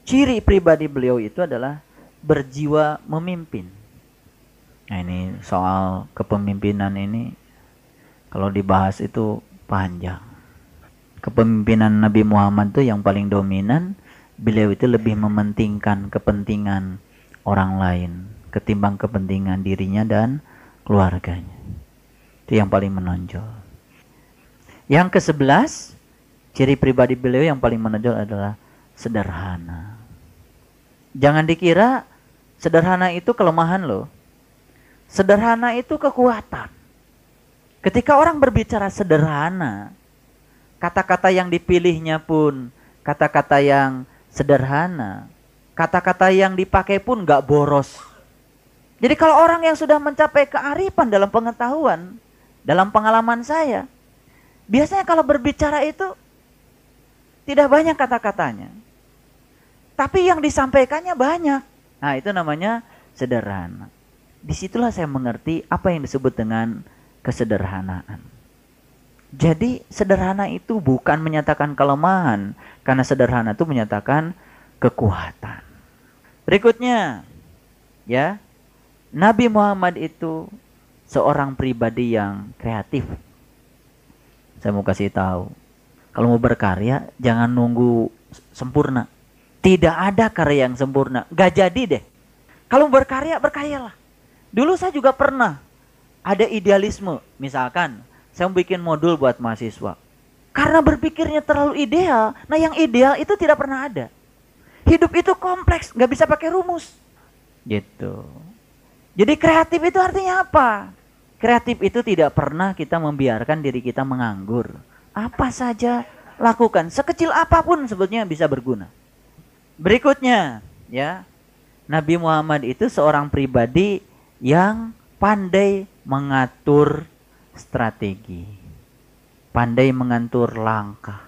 ciri pribadi beliau itu adalah berjiwa memimpin. Nah ini soal kepemimpinan ini kalau dibahas itu panjang. Kepemimpinan Nabi Muhammad itu yang paling dominan, beliau itu lebih mementingkan kepentingan orang lain ketimbang kepentingan dirinya dan keluarganya. Itu yang paling menonjol. Yang ke-11, ciri pribadi beliau yang paling menonjol adalah sederhana. Jangan dikira sederhana itu kelemahan loh. Sederhana itu kekuatan. Ketika orang berbicara sederhana, kata-kata yang dipilihnya pun kata-kata yang sederhana. Kata-kata yang dipakai pun gak boros. Jadi kalau orang yang sudah mencapai kearifan dalam pengetahuan, dalam pengalaman saya, biasanya kalau berbicara itu tidak banyak kata-katanya. Tapi yang disampaikannya banyak. Nah itu namanya sederhana. Disitulah saya mengerti apa yang disebut dengan kesederhanaan. Jadi sederhana itu bukan menyatakan kelemahan, karena sederhana itu menyatakan kekuatan. Berikutnya, ya, Nabi Muhammad itu seorang pribadi yang kreatif. Saya mau kasih tahu, kalau mau berkarya jangan nunggu sempurna. Tidak ada karya yang sempurna, gak jadi deh. Kalau berkarya, berkaryalah. Dulu saya juga pernah ada idealisme, misalkan saya mau bikin modul buat mahasiswa. Karena berpikirnya terlalu ideal, nah yang ideal itu tidak pernah ada. Hidup itu kompleks, gak bisa pakai rumus. Gitu. Jadi kreatif itu artinya apa? Kreatif itu tidak pernah kita membiarkan diri kita menganggur. Apa saja lakukan, sekecil apapun sebetulnya bisa berguna. Berikutnya, ya, Nabi Muhammad itu seorang pribadi yang pandai mengatur strategi, pandai mengatur langkah.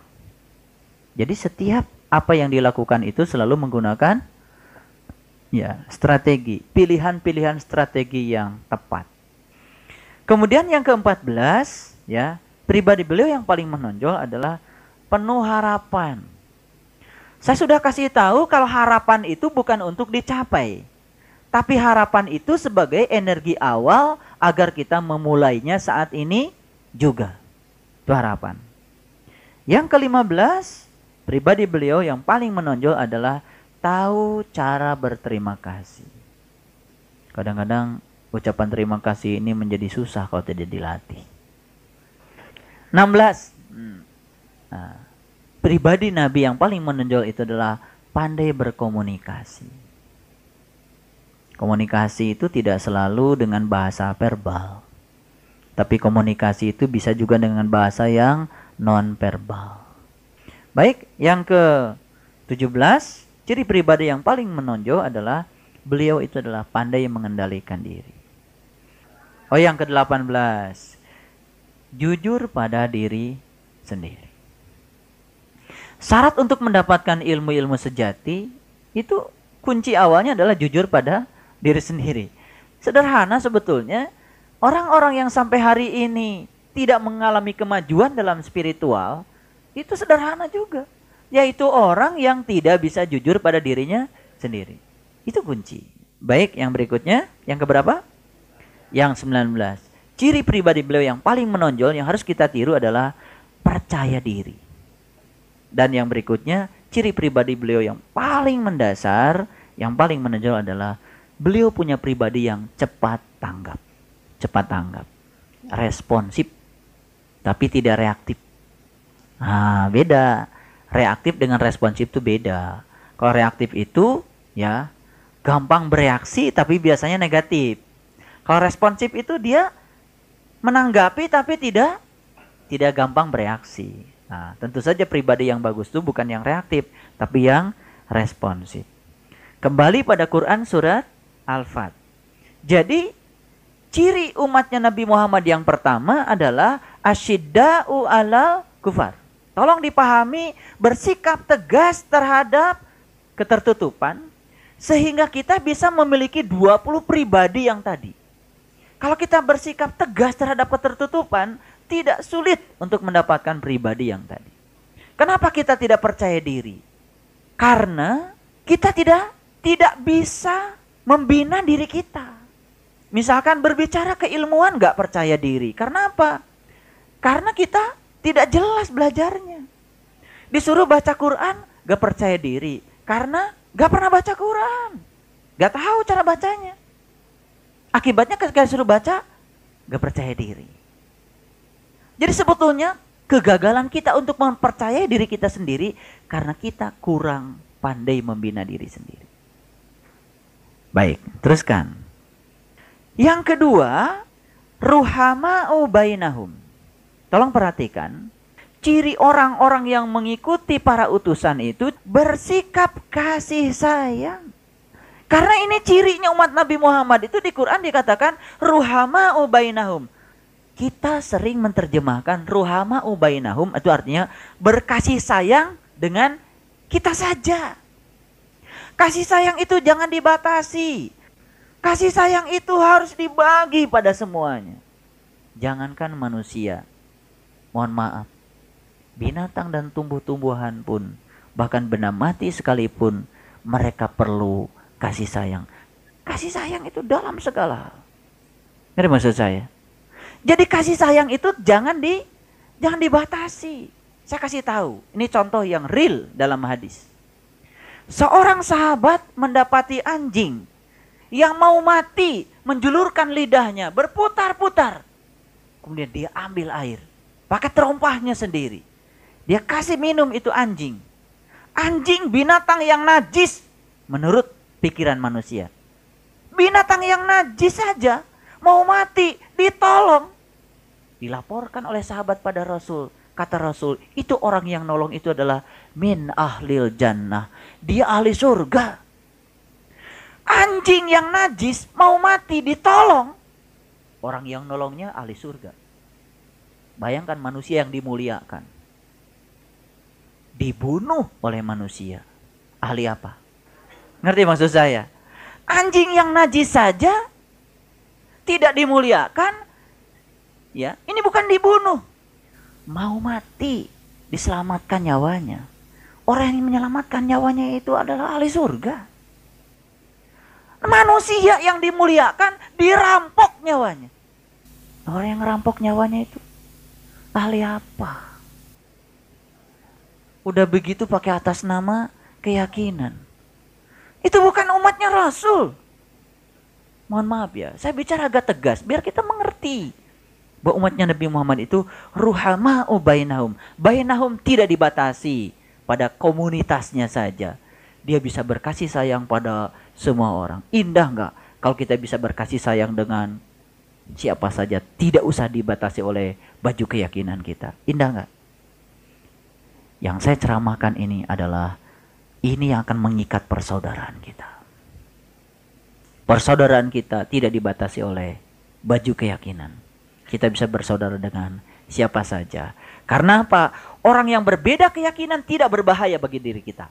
Jadi setiap apa yang dilakukan itu selalu menggunakan ya strategi, pilihan-pilihan strategi yang tepat. Kemudian yang ke-14, ya, pribadi beliau yang paling menonjol adalah penuh harapan. Saya sudah kasih tahu kalau harapan itu bukan untuk dicapai, tapi harapan itu sebagai energi awal agar kita memulainya saat ini juga. Itu harapan. Yang ke-15, pribadi beliau yang paling menonjol adalah tahu cara berterima kasih. Kadang-kadang ucapan terima kasih ini menjadi susah kalau tidak dilatih. 16. Nah, pribadi Nabi yang paling menonjol itu adalah pandai berkomunikasi. Komunikasi itu tidak selalu dengan bahasa verbal, tapi komunikasi itu bisa juga dengan bahasa yang non-verbal. Baik, yang ke-17, ciri pribadi yang paling menonjol adalah beliau itu adalah pandai mengendalikan diri. Oh, yang ke-18, jujur pada diri sendiri. Syarat untuk mendapatkan ilmu-ilmu sejati itu kunci awalnya adalah jujur pada diri sendiri. Sederhana sebetulnya, orang-orang yang sampai hari ini tidak mengalami kemajuan dalam spiritual, itu sederhana juga. Yaitu orang yang tidak bisa jujur pada dirinya sendiri. Itu kunci. Baik, yang berikutnya, yang keberapa? Yang 19. Ciri pribadi beliau yang paling menonjol yang harus kita tiru adalah percaya diri. Dan yang berikutnya, ciri pribadi beliau yang paling mendasar, yang paling menonjol adalah beliau punya pribadi yang cepat tanggap. Cepat tanggap. Responsif, tapi tidak reaktif. Nah, beda. Reaktif dengan responsif itu beda. Kalau reaktif itu ya gampang bereaksi tapi biasanya negatif. Kalau responsif itu dia menanggapi tapi tidak gampang bereaksi. Nah, tentu saja pribadi yang bagus itu bukan yang reaktif tapi yang responsif. Kembali pada Quran surat Al-Fat. Jadi ciri umatnya Nabi Muhammad yang pertama adalah asyidda'u alal kufar. Tolong dipahami, bersikap tegas terhadap ketertutupan sehingga kita bisa memiliki 20 pribadi yang tadi. Kalau kita bersikap tegas terhadap ketertutupan, tidak sulit untuk mendapatkan pribadi yang tadi. Kenapa kita tidak percaya diri? Karena kita tidak bisa membina diri kita. Misalkan berbicara keilmuan gak percaya diri. Karena apa? Karena kita tidak jelas belajarnya. Disuruh baca Quran, gak percaya diri. Karena gak pernah baca Quran. Gak tahu cara bacanya. Akibatnya ketika disuruh baca, gak percaya diri. Jadi sebetulnya kegagalan kita untuk mempercayai diri kita sendiri karena kita kurang pandai membina diri sendiri. Baik, teruskan. Yang kedua, ruhama'u bainahum. Tolong perhatikan, ciri orang-orang yang mengikuti para utusan itu bersikap kasih sayang. Karena ini cirinya umat Nabi Muhammad itu di Quran dikatakan ruhama'u bainahum. Kita sering menerjemahkan ruhama'u bainahum itu artinya berkasih sayang dengan kita saja. Kasih sayang itu jangan dibatasi. Kasih sayang itu harus dibagi pada semuanya. Jangankan manusia. Mohon maaf, binatang dan tumbuh-tumbuhan pun, bahkan benda mati sekalipun, mereka perlu kasih sayang. Kasih sayang itu dalam segala hal. Ngerti maksud saya? Jadi kasih sayang itu jangan dibatasi. Saya kasih tahu, ini contoh yang real dalam hadis. Seorang sahabat mendapati anjing yang mau mati, menjulurkan lidahnya, berputar-putar. Kemudian dia ambil air. Pakai terompahnya sendiri. Dia kasih minum itu anjing. Anjing binatang yang najis menurut pikiran manusia. Binatang yang najis saja mau mati, ditolong. Dilaporkan oleh sahabat pada Rasul. Kata Rasul, itu orang yang nolong itu adalah min ahlil jannah. Dia ahli surga. Anjing yang najis mau mati ditolong. Orang yang nolongnya ahli surga. Bayangkan manusia yang dimuliakan. Dibunuh oleh manusia. Ahli apa? Ngerti maksud saya? Anjing yang najis saja tidak dimuliakan. Ya, ini bukan dibunuh. Mau mati, diselamatkan nyawanya. Orang yang menyelamatkan nyawanya itu adalah ahli surga. Manusia yang dimuliakan dirampok nyawanya. Orang yang ngerampok nyawanya itu ahli apa? Udah begitu pakai atas nama keyakinan. Itu bukan umatnya Rasul. Mohon maaf ya, saya bicara agak tegas biar kita mengerti bahwa umatnya Nabi Muhammad itu ruhama'u bainahum. Bainahum tidak dibatasi pada komunitasnya saja. Dia bisa berkasih sayang pada semua orang. Indah enggak kalau kita bisa berkasih sayang dengan siapa saja, tidak usah dibatasi oleh baju keyakinan kita. Indah enggak? Yang saya ceramahkan ini adalah ini yang akan mengikat persaudaraan kita. Persaudaraan kita tidak dibatasi oleh baju keyakinan. Kita bisa bersaudara dengan siapa saja. Karena apa? Orang yang berbeda keyakinan tidak berbahaya bagi diri kita.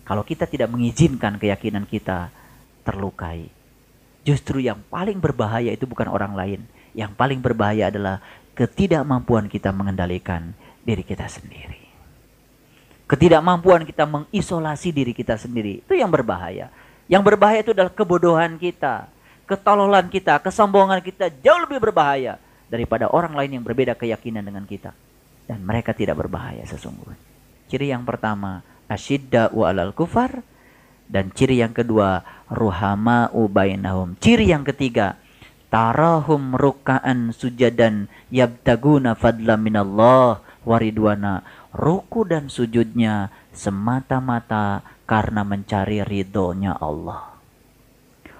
Kalau kita tidak mengizinkan keyakinan kita terlukai. Justru yang paling berbahaya itu bukan orang lain. Yang paling berbahaya adalah ketidakmampuan kita mengendalikan diri kita sendiri. Ketidakmampuan kita mengisolasi diri kita sendiri. Itu yang berbahaya. Yang berbahaya itu adalah kebodohan kita. Ketololan kita, kesombongan kita jauh lebih berbahaya daripada orang lain yang berbeda keyakinan dengan kita. Dan mereka tidak berbahaya sesungguhnya. Ciri yang pertama, asyidda'u 'alal kufar. Dan ciri yang kedua, ruhama'u bainahum. Ciri yang ketiga, tarahum ruka'an sujadan yabtaguna fadla minallah waridwana. Ruku dan sujudnya semata-mata karena mencari ridhonya Allah.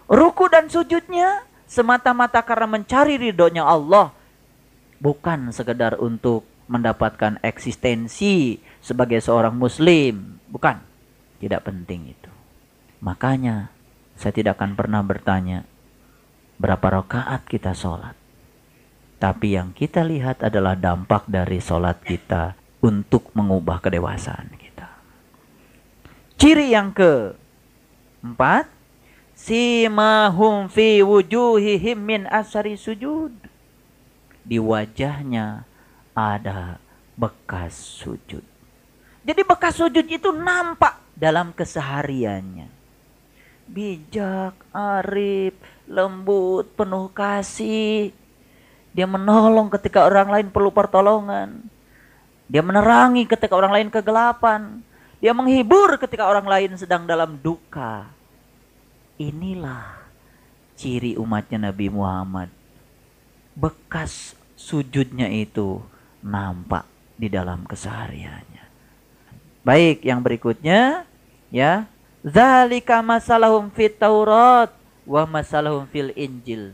Ruku dan sujudnya semata-mata karena mencari ridhonya Allah. Bukan sekedar untuk mendapatkan eksistensi sebagai seorang muslim. Bukan. Tidak penting itu. Makanya saya tidak akan pernah bertanya berapa rakaat kita sholat. Tapi yang kita lihat adalah dampak dari sholat kita untuk mengubah kedewasaan kita. Ciri yang keempat, simahum fi wujuhihim min asari sujud. Di wajahnya ada bekas sujud. Jadi bekas sujud itu nampak dalam kesehariannya. Bijak, arif, lembut, penuh kasih. Dia menolong ketika orang lain perlu pertolongan. Dia menerangi ketika orang lain kegelapan. Dia menghibur ketika orang lain sedang dalam duka. Inilah ciri umatnya Nabi Muhammad. Bekas sujudnya itu nampak di dalam kesehariannya. Baik, yang berikutnya ya, zalika masalahum fit Taurat wa masalahum fil Injil.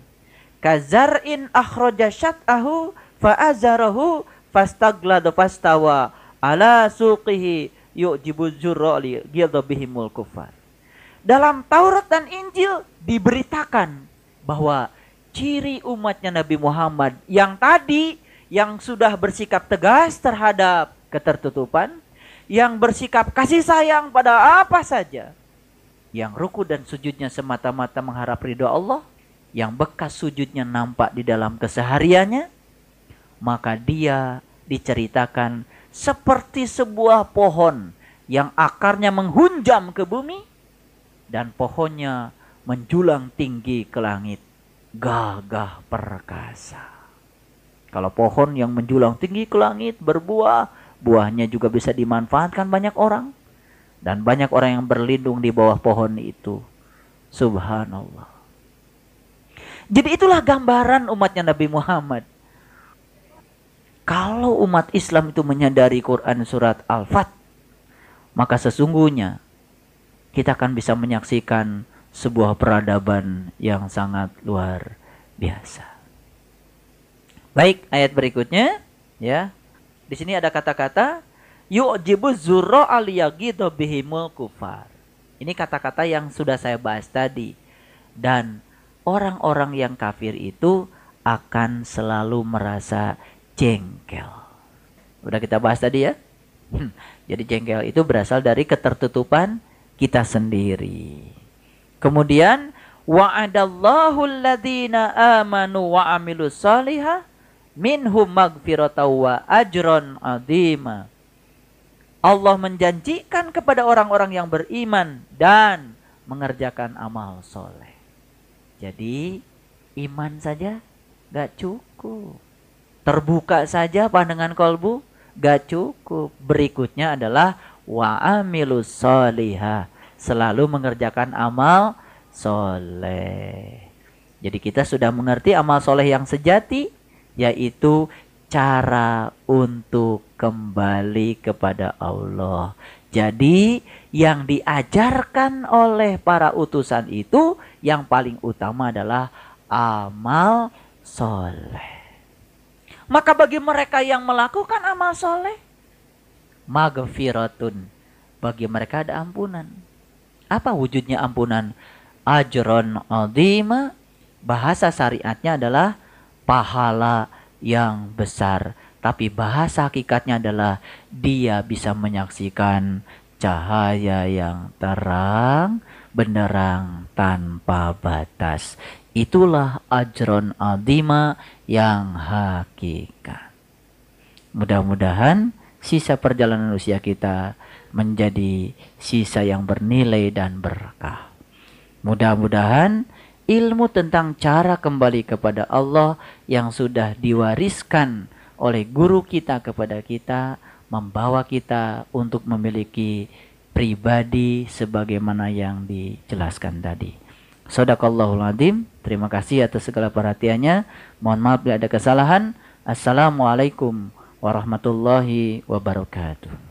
Kazar'in akhraja syat'ahu fa'azarahu fastaglada fastawa ala suqihi yu'jibu zurra li ghadabihimul kufar. Dalam Taurat dan Injil diberitakan bahwa ciri umatnya Nabi Muhammad yang tadi yang sudah bersikap tegas terhadap ketertutupan, yang bersikap kasih sayang pada apa saja, yang ruku dan sujudnya semata-mata mengharap ridho Allah, yang bekas sujudnya nampak di dalam kesehariannya, maka dia diceritakan seperti sebuah pohon yang akarnya menghunjam ke bumi dan pohonnya menjulang tinggi ke langit, gagah perkasa. Kalau pohon yang menjulang tinggi ke langit berbuah, buahnya juga bisa dimanfaatkan banyak orang. Dan banyak orang yang berlindung di bawah pohon itu. Subhanallah. Jadi itulah gambaran umatnya Nabi Muhammad. Kalau umat Islam itu menyadari Quran surat Al-Fat, maka sesungguhnya kita akan bisa menyaksikan sebuah peradaban yang sangat luar biasa. Baik, ayat berikutnya ya. Di sini ada kata-kata yu'jibu zurra al-yaghidha bihimul kufar. Ini kata-kata yang sudah saya bahas tadi. Dan orang-orang yang kafir itu akan selalu merasa jengkel. Udah kita bahas tadi ya. Jadi jengkel itu berasal dari ketertutupan kita sendiri. Kemudian wa'adallahu alladhina amanu wa amilus salihah minhum magfiratan wa ajron azima. Allah menjanjikan kepada orang-orang yang beriman dan mengerjakan amal soleh. Jadi iman saja gak cukup. Terbuka saja pandangan kolbu gak cukup. Berikutnya adalah wa amilus solihah. Selalu mengerjakan amal soleh. Jadi kita sudah mengerti amal soleh yang sejati, yaitu cara untuk kembali kepada Allah. Jadi yang diajarkan oleh para utusan itu yang paling utama adalah amal soleh. Maka bagi mereka yang melakukan amal soleh, maghfiratun, bagi mereka ada ampunan. Apa wujudnya ampunan? Ajron azima, bahasa syariatnya adalah pahala yang besar. Tapi bahasa hakikatnya adalah dia bisa menyaksikan cahaya yang terang, benderang tanpa batas. Itulah ajron azima yang hakikat. Mudah-mudahan sisa perjalanan usia kita menjadi sisa yang bernilai dan berkah. Mudah-mudahan ilmu tentang cara kembali kepada Allah yang sudah diwariskan oleh guru kita kepada kita membawa kita untuk memiliki pribadi sebagaimana yang dijelaskan tadi. Shadaqallahul adzim. Terima kasih atas segala perhatiannya. Mohon maaf bila ada kesalahan. Assalamualaikum warahmatullahi wabarakatuh.